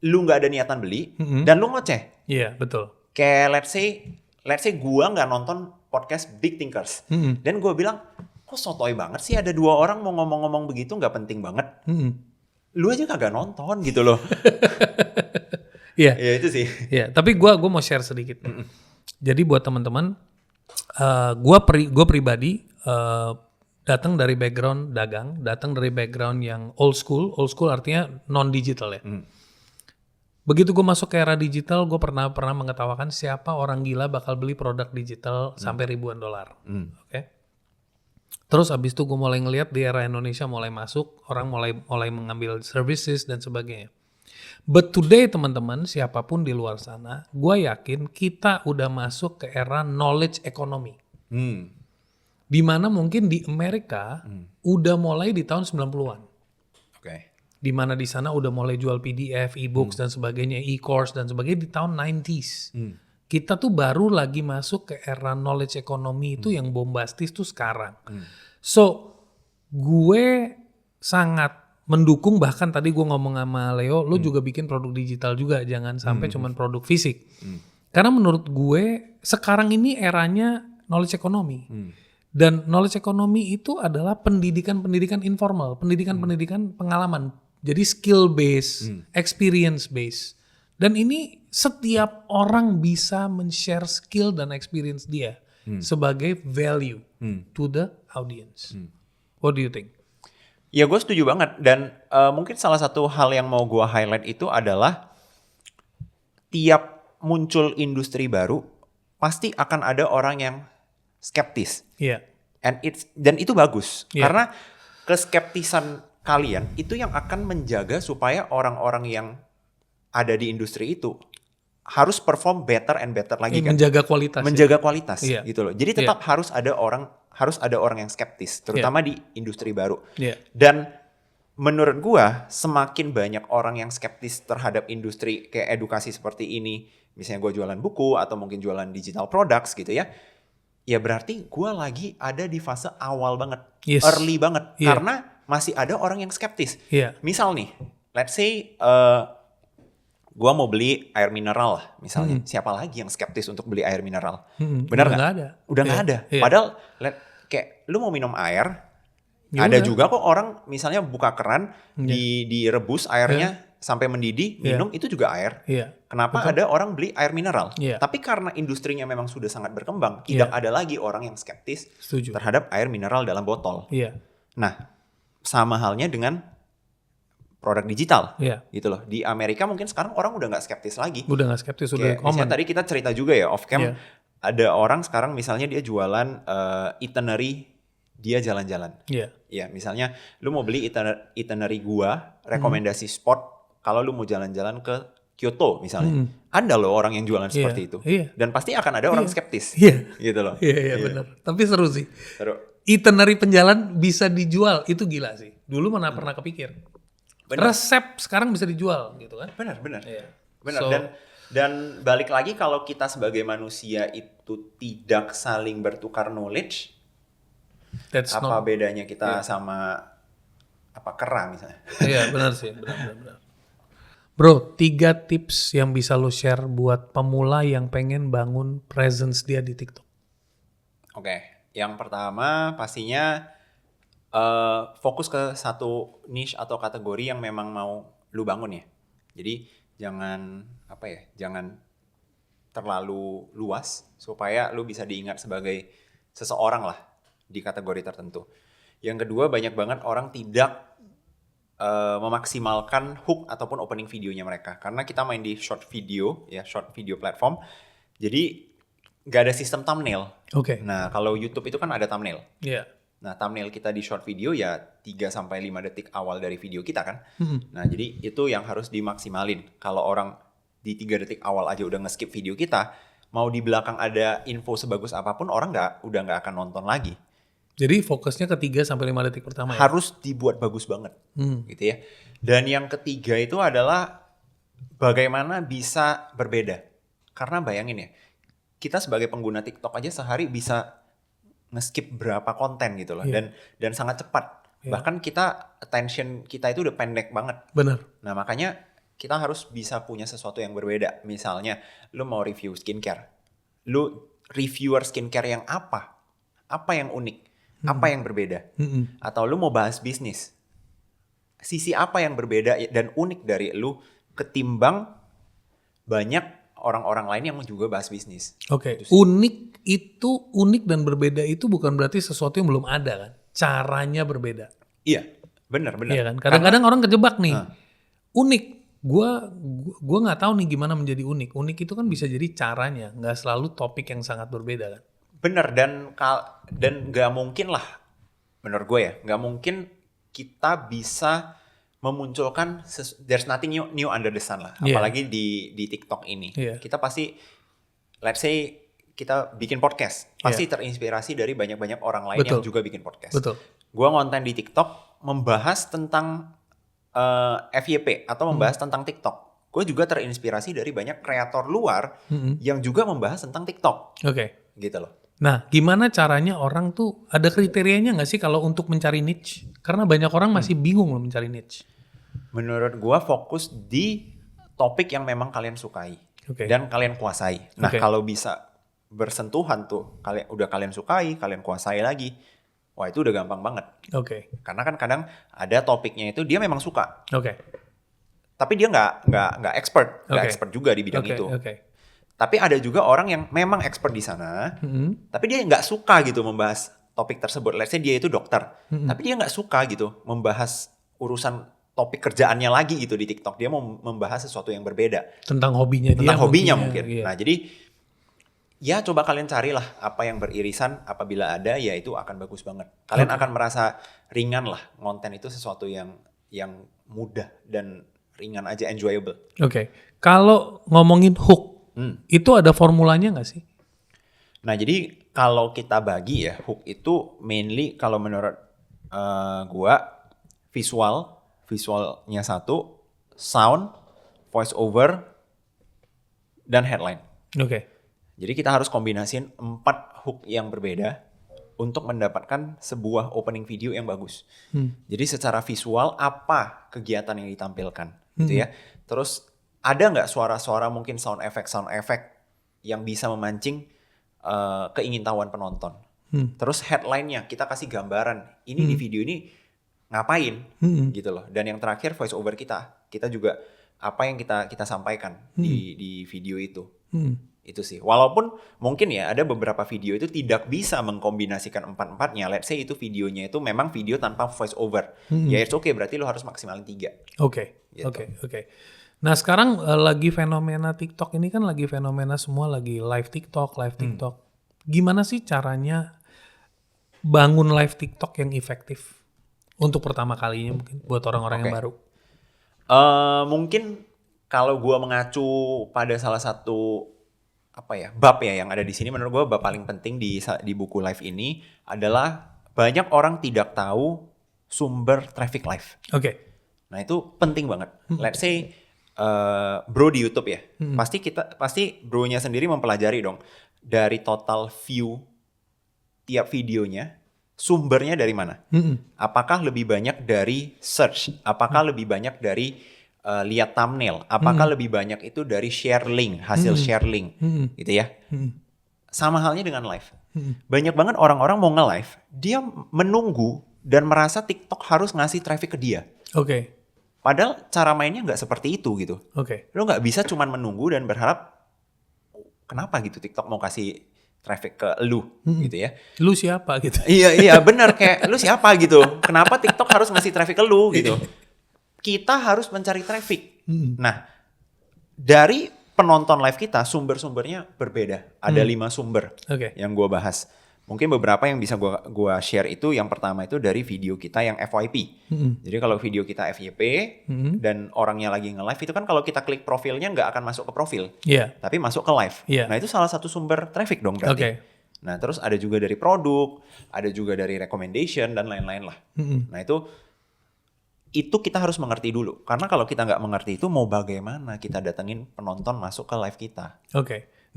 lu nggak ada niatan beli dan lu ngoceh. Iya, betul. Kayak let's say gua nggak nonton podcast Big Thinkers. Dan gua bilang, kok sotoy banget sih ada 2 orang mau ngomong-ngomong begitu, nggak penting banget. Lu aja kagak nonton gitu loh. Iya. Ya itu sih. Iya, tapi gua mau share sedikit. Jadi buat teman-teman, gua pribadi datang dari background dagang, datang dari background yang old school artinya non digital ya. Begitu gue masuk ke era digital, gue pernah mengetawakan siapa orang gila bakal beli produk digital sampai ribuan dolar. Oke. Terus abis itu gue mulai ngelihat di era Indonesia mulai masuk, orang mulai mengambil services dan sebagainya. But today teman-teman, siapapun di luar sana, gue yakin kita udah masuk ke era knowledge economy. Di mana mungkin di Amerika udah mulai di tahun 90-an. Oke. Di mana di sana udah mulai jual PDF, e-books dan sebagainya, e-course dan sebagainya di tahun 90s. Kita tuh baru lagi masuk ke era knowledge economy itu yang bombastis tuh sekarang. So, gue sangat mendukung, bahkan tadi gue ngomong sama Leo, lo juga bikin produk digital juga, jangan sampai cuman produk fisik. Karena menurut gue sekarang ini eranya knowledge economy. Dan knowledge economy itu adalah pendidikan informal, pendidikan pengalaman. Jadi skill based, experience based. Dan ini setiap orang bisa men-share skill dan experience dia sebagai value to the audience. What do you think? Ya gue setuju banget, dan mungkin salah satu hal yang mau gue highlight itu adalah tiap muncul industri baru pasti akan ada orang yang skeptis. Iya. Dan itu bagus karena keskeptisan kalian itu yang akan menjaga supaya orang-orang yang ada di industri itu harus perform better and better lagi kan. Menjaga kualitas. Menjaga kualitas Iya. gitu loh. Jadi tetap harus ada orang yang skeptis, terutama di industri baru. Dan menurut gua semakin banyak orang yang skeptis terhadap industri kayak edukasi seperti ini, misalnya gua jualan buku atau mungkin jualan digital products gitu ya berarti gua lagi ada di fase awal banget, early banget, karena masih ada orang yang skeptis. Misal nih, let's say gua mau beli air mineral lah misalnya, siapa lagi yang skeptis untuk beli air mineral? Benar nggak? Udah nggak ada. Padahal kayak lu mau minum air, ada juga kok orang misalnya buka keran, direbus airnya sampai mendidih, minum itu juga air. Kenapa ada orang beli air mineral? Tapi karena industrinya memang sudah sangat berkembang, tidak ada lagi orang yang skeptis terhadap air mineral dalam botol. Nah, sama halnya dengan produk digital, gitu loh. Di Amerika mungkin sekarang orang udah nggak skeptis lagi. Udah nggak skeptis, udah common. Misalnya tadi kita cerita juga ya off cam, ada orang sekarang misalnya dia jualan itinerary. Dia jalan-jalan. Ya, misalnya lu mau beli itinerary gua, rekomendasi spot kalau lu mau jalan-jalan ke Kyoto misalnya. Ada loh orang yang jualan seperti itu. Dan pasti akan ada orang skeptis. Gitu loh. Iya, benar. Tapi seru sih. Seru. Itinerary penjalan bisa dijual, itu gila sih. Dulu mana pernah kepikir. Bener. Resep sekarang bisa dijual gitu kan. Benar. Benar. Dan balik lagi kalau kita sebagai manusia itu tidak saling bertukar knowledge, bedanya kita sama kera misalnya? Iya benar sih, benar. Bro, 3 tips yang bisa lo share buat pemula yang pengen bangun presence dia di TikTok. Oke, yang pertama pastinya fokus ke satu niche atau kategori yang memang mau lu bangun ya. Jadi jangan terlalu luas supaya lu bisa diingat sebagai seseorang lah di kategori tertentu. Yang kedua, banyak banget orang tidak memaksimalkan hook ataupun opening videonya mereka. Karena kita main di short video platform. Jadi nggak ada sistem thumbnail. Nah, kalau YouTube itu kan ada thumbnail. Nah, thumbnail kita di short video ya 3-5 detik awal dari video kita kan. Nah, jadi itu yang harus dimaksimalin. Kalau orang di 3 detik awal aja udah nge-skip video kita, mau di belakang ada info sebagus apapun orang udah nggak akan nonton lagi. Jadi fokusnya ke 3-5 detik pertama ya? Harus dibuat bagus banget gitu ya. Dan yang ketiga itu adalah bagaimana bisa berbeda. Karena bayangin ya, kita sebagai pengguna TikTok aja sehari bisa nge-skip berapa konten gitu loh. Dan sangat cepat. Bahkan attention kita itu udah pendek banget. Benar. Nah makanya kita harus bisa punya sesuatu yang berbeda. Misalnya lu mau review skincare. Lu reviewer skincare yang apa? Apa yang unik? Apa yang berbeda? Atau lu mau bahas bisnis. Sisi apa yang berbeda dan unik dari lu ketimbang banyak orang-orang lain yang juga bahas bisnis. Unik dan berbeda itu bukan berarti sesuatu yang belum ada kan? Caranya berbeda. Iya, benar. Iya kan? Kadang-kadang orang kejebak nih. Unik. Gua nggak tahu nih gimana menjadi unik. Unik itu kan bisa jadi caranya, nggak selalu topik yang sangat berbeda kan? Bener, dan nggak mungkin lah, menurut gue ya, nggak mungkin kita bisa memunculkan there's nothing new under the sun lah, apalagi di TikTok ini. Kita pasti, let's say kita bikin podcast, pasti terinspirasi dari banyak-banyak orang lain yang juga bikin podcast. Gue ngonten di TikTok membahas tentang FYP atau membahas tentang TikTok. Gue juga terinspirasi dari banyak kreator luar yang juga membahas tentang TikTok. Gitu loh. Nah, gimana caranya orang tuh, ada kriterianya nggak sih kalau untuk mencari niche? Karena banyak orang masih bingung loh mencari niche. Menurut gua fokus di topik yang memang kalian sukai dan kalian kuasai. Nah, kalau bisa bersentuhan tuh, kalian sukai, kalian kuasai lagi, wah itu udah gampang banget. Karena kan kadang ada topiknya itu dia memang suka. Tapi dia nggak expert, expert juga di bidang itu. Tapi ada juga orang yang memang expert di sana, tapi dia nggak suka gitu membahas topik tersebut. Let's say dia itu dokter, tapi dia nggak suka gitu membahas urusan topik kerjaannya lagi gitu di TikTok. Dia mau membahas sesuatu yang berbeda. Tentang hobinya dia. Tentang hobinya mungkin. Nah jadi ya coba kalian carilah apa yang beririsan. Apabila ada ya itu akan bagus banget. Kalian akan merasa ringan lah. Konten itu sesuatu yang mudah dan ringan aja, enjoyable. Kalau ngomongin hook, Itu ada formulanya nggak sih? Nah, jadi kalau kita bagi ya, hook itu mainly kalau menurut gua visualnya satu, sound, voice over, dan headline. Oke. Jadi kita harus kombinasiin 4 hook yang berbeda untuk mendapatkan sebuah opening video yang bagus. Jadi secara visual apa kegiatan yang ditampilkan, gitu ya. Terus ada nggak suara-suara mungkin sound effect yang bisa memancing keingintahuan penonton. Terus headline-nya kita kasih gambaran, ini di video ini ngapain, gitu loh. Dan yang terakhir voice over kita juga apa yang kita sampaikan di video itu. Itu sih. Walaupun mungkin ya ada beberapa video itu tidak bisa mengkombinasikan 4-4-nya. Let's say itu videonya itu memang video tanpa voice over. Ya it's okay, berarti lo harus maksimalin 3. Oke. Nah sekarang lagi fenomena TikTok ini kan lagi fenomena semua lagi live TikTok. Gimana sih caranya bangun live TikTok yang efektif? Untuk pertama kalinya mungkin buat orang-orang yang baru. Mungkin kalau gua mengacu pada salah satu bab ya yang ada di sini, menurut gua bab paling penting di buku live ini adalah banyak orang tidak tahu sumber traffic live. Oke. Nah itu penting banget. Let's say bro di YouTube ya, pasti bronya sendiri mempelajari dong dari total view tiap videonya. Sumbernya dari mana? Apakah lebih banyak dari search? Apakah lebih banyak dari lihat thumbnail? Apakah lebih banyak itu dari share link, hasil share link, gitu ya? Sama halnya dengan live. Banyak banget orang-orang mau nge-live, dia menunggu dan merasa TikTok harus ngasih traffic ke dia. Oke. Padahal cara mainnya nggak seperti itu gitu. Oke. Lo nggak bisa cuman menunggu dan berharap kenapa gitu TikTok mau kasih traffic ke lu gitu ya. Lu siapa gitu. Iya benar, kayak lu siapa gitu. Kenapa TikTok harus ngasih traffic ke lu gitu. Kita harus mencari traffic. Nah, dari penonton live kita sumber-sumbernya berbeda. Ada 5 sumber yang gua bahas. Mungkin beberapa yang bisa gua share itu, yang pertama itu dari video kita yang FYP. Jadi kalau video kita FYP dan orangnya lagi nge-live itu kan kalau kita klik profilnya nggak akan masuk ke profil. Tapi masuk ke live. Nah itu salah satu sumber traffic dong berarti. Nah terus ada juga dari produk, ada juga dari recommendation dan lain-lain lah. Nah itu kita harus mengerti dulu. Karena kalau kita nggak mengerti itu mau bagaimana kita datengin penonton masuk ke live kita.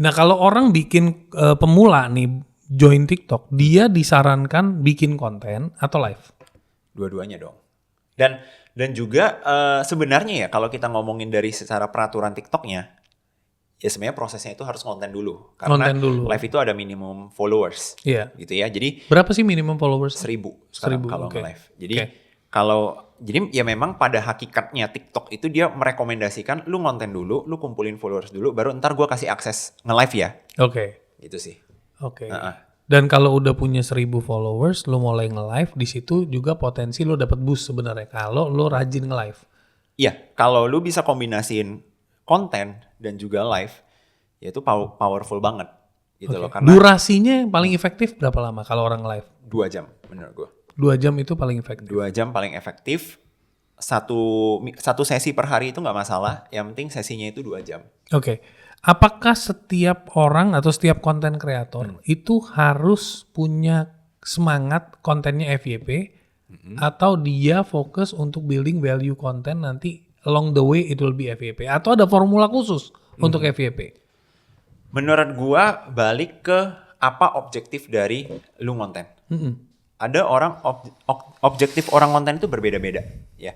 Nah kalau orang bikin pemula nih join TikTok, dia disarankan bikin konten atau live? Dua-duanya dong. Dan juga sebenarnya ya kalau kita ngomongin dari secara peraturan TikToknya, ya sebenarnya prosesnya itu harus konten dulu. Karena live itu ada minimum followers. Gitu ya. Jadi berapa sih minimum followers? 1.000 sekarang kalau nge-live. Jadi jadi ya memang pada hakikatnya TikTok itu dia merekomendasikan lu ngonten dulu, lu kumpulin followers dulu, baru ntar gua kasih akses nge-live ya. Gitu sih. Dan kalau udah punya 1.000 followers, lu mulai nge-live, di situ juga potensi lu dapat boost sebenarnya kalau lu rajin nge-live. Iya, kalau lu bisa kombinasiin konten dan juga live, ya itu powerful banget gitu loh. Karena durasinya yang paling efektif berapa lama kalau orang live? 2 jam menurut gua. 2 jam itu paling efektif. 2 jam paling efektif. Satu sesi per hari itu nggak masalah. Yang penting sesinya itu 2 jam. Apakah setiap orang atau setiap konten kreator itu harus punya semangat kontennya FYP atau dia fokus untuk building value konten nanti along the way it will be FYP atau ada formula khusus untuk FYP? Menurut gua balik ke apa objektif dari lu konten. Ada orang objektif orang konten itu berbeda-beda ya.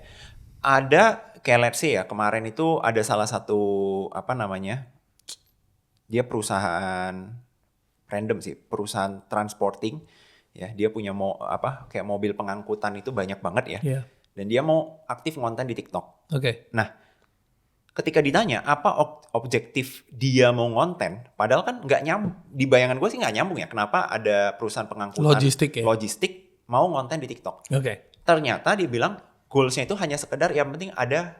Ada kayak let's say ya kemarin itu ada salah satu dia perusahaan random sih, perusahaan transporting ya, dia punya kayak mobil pengangkutan itu banyak banget ya. Dan dia mau aktif ngonten di TikTok. Nah, ketika ditanya apa objektif dia mau ngonten, padahal kan nggak nyambung. Di bayangan gue sih nggak nyambung ya. Kenapa ada perusahaan pengangkutan logistik mau ngonten di TikTok? Ternyata dia bilang goalsnya itu hanya sekedar yang penting ada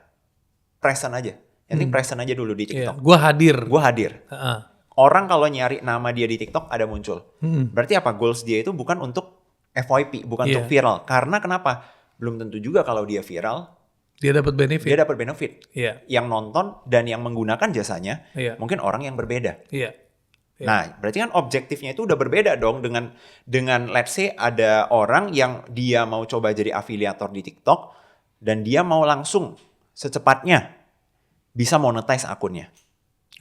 present aja. Yang penting present aja dulu di TikTok. Gue hadir. Orang kalau nyari nama dia di TikTok ada muncul. Berarti apa? Goals dia itu bukan untuk FYP, bukan untuk viral. Karena kenapa? Belum tentu juga kalau dia viral Dia dapat benefit. Dia dapat benefit. Iya. Yang nonton dan yang menggunakan jasanya Iya. mungkin orang yang berbeda. Iya. Nah, berarti kan objektifnya itu udah berbeda dong dengan let's say ada orang yang dia mau coba jadi afiliator di TikTok dan dia mau langsung secepatnya bisa monetize akunnya.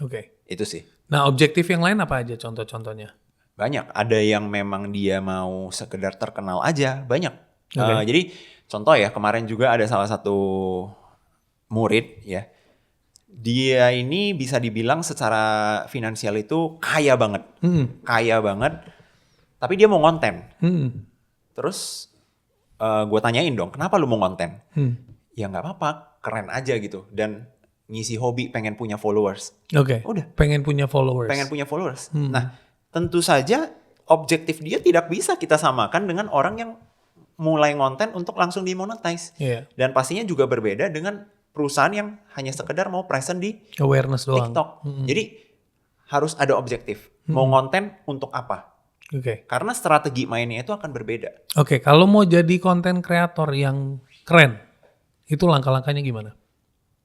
Oke. Itu sih. Nah, objektif yang lain apa aja contoh-contohnya? Banyak. Ada yang memang dia mau sekedar terkenal aja, banyak. Oke. Jadi contoh ya, kemarin juga ada salah satu murid ya. Dia ini bisa dibilang secara finansial itu kaya banget. Kaya banget. Tapi dia mau konten. Terus gue tanyain dong, kenapa lu mau konten? Ya nggak apa-apa, keren aja gitu. Dan ngisi hobi, pengen punya followers. Oke. Udah. Pengen punya followers. Pengen punya followers. Nah, tentu saja objektif dia tidak bisa kita samakan dengan orang yang mulai ngonten untuk langsung dimonetize. Iya. Dan pastinya juga berbeda dengan perusahaan yang hanya sekedar mau present di Awareness doang. TikTok. Jadi harus ada objektif. Mau ngonten untuk apa? Oke. Karena strategi mainnya itu akan berbeda. Oke, kalau mau jadi konten kreator yang keren, itu langkah-langkahnya gimana?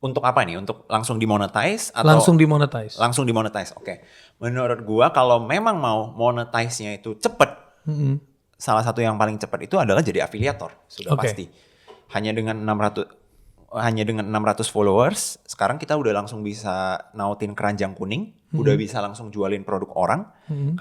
Untuk apa nih? Untuk langsung dimonetize atau Langsung dimonetize. langsung dimonetize? Oke. Menurut gua kalau memang mau monetize-nya itu cepet, salah satu yang paling cepat itu adalah jadi afiliator, sudah Oke. pasti. Hanya dengan 600 followers, sekarang kita udah langsung bisa nautin keranjang kuning, udah bisa langsung jualin produk orang.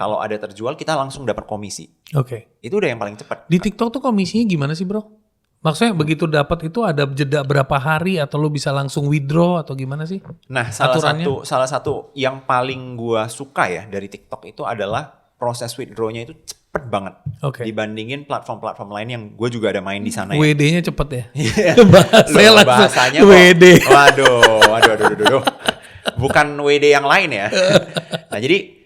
Kalau ada terjual, kita langsung dapat komisi. Oke. Itu udah yang paling cepat. Di TikTok tuh komisinya gimana sih, bro? Maksudnya begitu dapat itu ada jeda berapa hari atau lu bisa langsung withdraw atau gimana sih? Nah, Aturannya? salah satu yang paling gua suka ya dari TikTok itu adalah proses withdraw-nya itu cepet banget. Oke. Dibandingin platform-platform lain yang gue juga ada main di sana ya. WD-nya cepet ya? Loh, langsung bahasanya kok, WD. Waduh. Bukan WD yang lain ya. Nah, jadi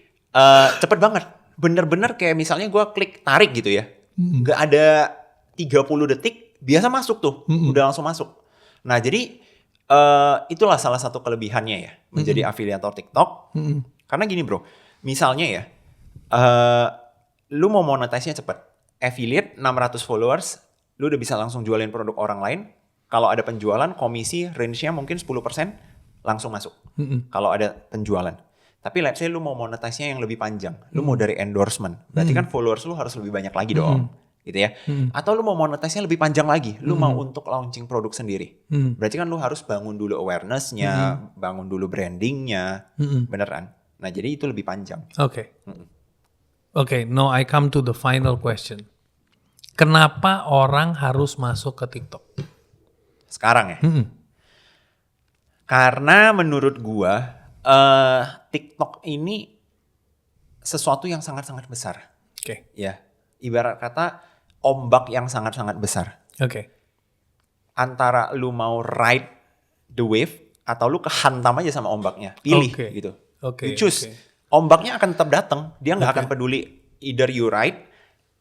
cepet banget. Bener-bener kayak misalnya gue klik tarik gitu ya. Nggak ada 30 detik, biasa masuk tuh. Udah langsung masuk. Nah, jadi itulah salah satu kelebihannya ya. Menjadi afiliator TikTok. Karena gini bro, misalnya ya, lu mau monetize-nya cepet. Affiliate 600 followers, lu udah bisa langsung jualin produk orang lain. Kalau ada penjualan, komisi range-nya mungkin 10% langsung masuk. Kalau ada penjualan. Tapi let's say lu mau monetize-nya yang lebih panjang. Lu mau dari endorsement. Berarti kan followers lu harus lebih banyak lagi dong. Gitu ya. Atau lu mau monetize-nya lebih panjang lagi. Lu mau untuk launching produk sendiri. Berarti kan lu harus bangun dulu awareness-nya, bangun dulu branding-nya. Beneran. Nah, jadi itu lebih panjang. Oke. Oke, now I come to the final question. Kenapa orang harus masuk ke TikTok? Sekarang ya. Karena menurut gua TikTok ini sesuatu yang sangat-sangat besar. Oke. Ya, ibarat kata ombak yang sangat-sangat besar. Oke. Antara lu mau ride the wave atau lu kehantam aja sama ombaknya. Pilih Oke. gitu. Oke, You choose. oke. Ombaknya akan tetap datang. Dia nggak akan peduli either you ride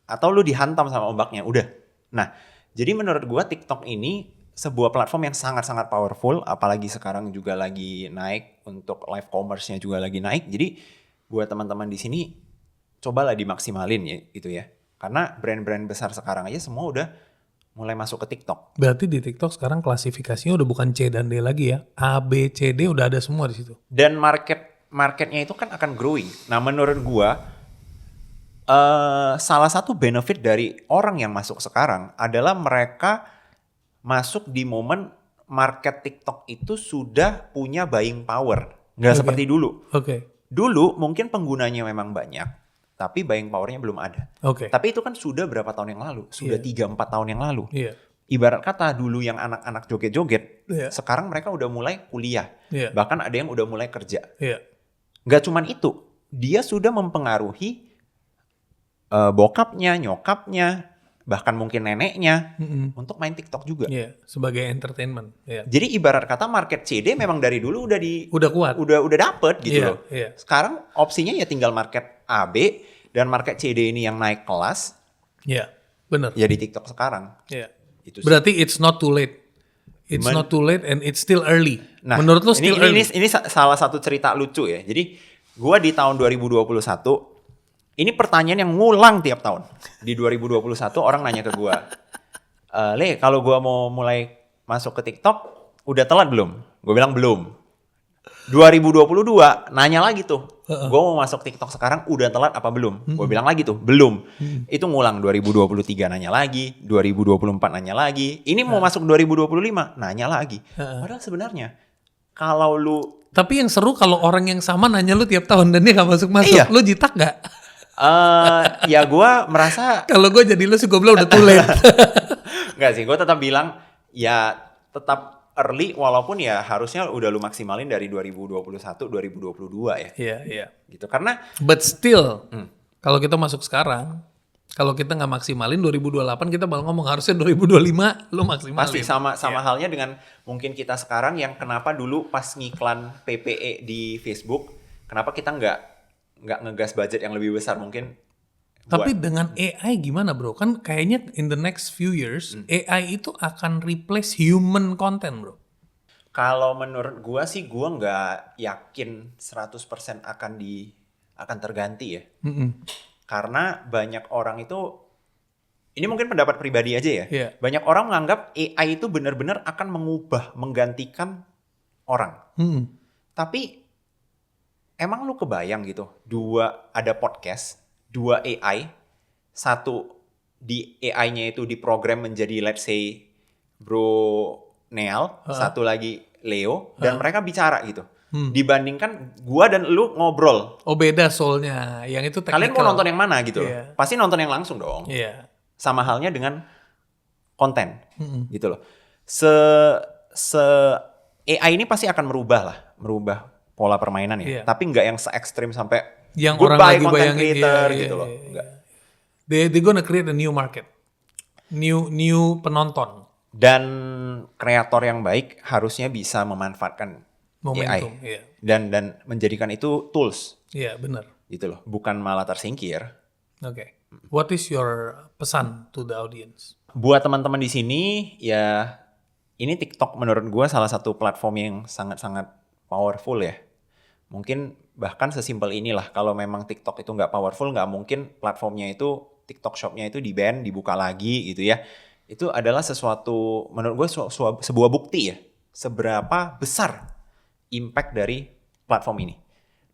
atau lu dihantam sama ombaknya. Udah. Nah, jadi menurut gua TikTok ini sebuah platform yang sangat-sangat powerful. Apalagi sekarang juga lagi naik untuk live commerce-nya juga lagi naik. Jadi buat teman-teman di sini cobalah dimaksimalin ya gitu ya. Karena brand-brand besar sekarang aja semua udah mulai masuk ke TikTok. Berarti di TikTok sekarang klasifikasinya udah bukan C dan D lagi ya. A, B, C, D udah ada semua di situ. Dan marketnya itu kan akan growing. Nah, menurut gua salah satu benefit dari orang yang masuk sekarang adalah mereka masuk di momen market TikTok itu sudah punya buying power. Nggak seperti dulu. Oke. Dulu mungkin penggunanya memang banyak, tapi buying powernya belum ada. Oke. Tapi itu kan sudah berapa tahun yang lalu? Sudah 3-4 tahun yang lalu. Iya. Ibarat kata dulu yang anak-anak joget-joget, Iya. sekarang mereka udah mulai kuliah. Iya. Bahkan ada yang udah mulai kerja. Iya. Gak cuman itu, dia sudah mempengaruhi bokapnya, nyokapnya, bahkan mungkin neneknya untuk main TikTok juga. Iya, sebagai entertainment. Iya. Jadi ibarat kata market CD memang dari dulu Udah kuat. udah dapet gitu Iya, loh. iya. Sekarang opsinya ya tinggal market AB dan market CD ini yang naik kelas Iya, benar. ya di TikTok sekarang. Iya. Itu sih. Berarti it's not too late. It's not too late and it's still early. Nah, menurut lo still early? ini salah satu cerita lucu ya. Jadi gua di tahun 2021 ini pertanyaan yang ngulang tiap tahun. Di 2021 orang nanya ke gua, Le, kalau gua mau mulai masuk ke TikTok, udah telat belum? Gue bilang belum. 2022 nanya lagi tuh, gue mau masuk TikTok sekarang udah telat apa belum? Gue bilang lagi tuh, belum. Itu ngulang 2023 nanya lagi, 2024 nanya lagi. Ini mau masuk 2025 nanya lagi. Padahal sebenarnya kalau lu Tapi yang seru kalau orang yang sama nanya lu tiap tahun dan dia gak masuk-masuk. Iya. Lu jitak gak? ya gue merasa Kalau gue jadi lu sih gue bilang udah too late. enggak sih, gue tetap bilang ya tetap early walaupun ya harusnya udah lu maksimalin dari 2021 2022 ya. Iya. Gitu. Karena But still, kalau kita masuk sekarang, kalau kita nggak maksimalin 2028 kita bakal ngomong harusnya 2025 lu maksimalin. pasti sama halnya dengan mungkin kita sekarang yang kenapa dulu pas ngiklan PPE di Facebook, kenapa kita nggak ngegas budget yang lebih besar mungkin. Tapi dengan AI gimana bro? Kan kayaknya in the next few years AI itu akan replace human content bro. Kalau menurut gua sih gua nggak yakin 100% akan terganti ya. Karena banyak orang itu, ini mungkin pendapat pribadi aja ya. Iya. Banyak orang menganggap AI itu benar-benar akan menggantikan orang. Tapi emang lu kebayang gitu, ada podcast, 2 AI, satu di AI-nya itu diprogram menjadi let's say Bro Neal, satu lagi Leo, dan mereka bicara gitu. Dibandingkan gua dan lu ngobrol. Oh beda soalnya, yang itu technical. Kalian mau nonton yang mana gitu? Iya. Pasti nonton yang langsung dong. Iya. Sama halnya dengan konten, gitu loh. AI ini pasti akan merubah pola permainan ya. Iya. Tapi nggak yang se ekstrim sampai Yang goodbye orang lagi content bayangin creator iya, gitu loh. iya. Nggak. They gonna create a new market, new penonton. Dan kreator yang baik harusnya bisa memanfaatkan Momentum, AI iya. dan menjadikan itu tools Iya benar. gitu loh, bukan malah tersingkir. Oke. What is your pesan to the audience? Buat teman-teman di sini ya, ini TikTok menurut gue salah satu platform yang sangat-sangat powerful ya. Mungkin bahkan sesimpel inilah, kalau memang TikTok itu nggak powerful, nggak mungkin platformnya itu, TikTok Shop-nya itu di-ban, dibuka lagi gitu ya. Itu adalah sesuatu, menurut gue sebuah bukti ya, seberapa besar impact dari platform ini.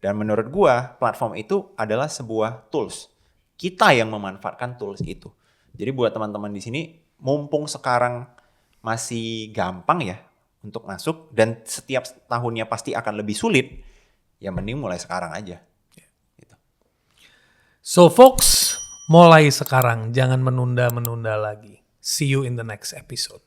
Dan menurut gue platform itu adalah sebuah tools. Kita yang memanfaatkan tools itu. Jadi buat teman-teman di sini, mumpung sekarang masih gampang ya untuk masuk, dan setiap tahunnya pasti akan lebih sulit, ya mending mulai sekarang aja. Gitu. So folks, mulai sekarang, jangan menunda-menunda lagi. See you in the next episode.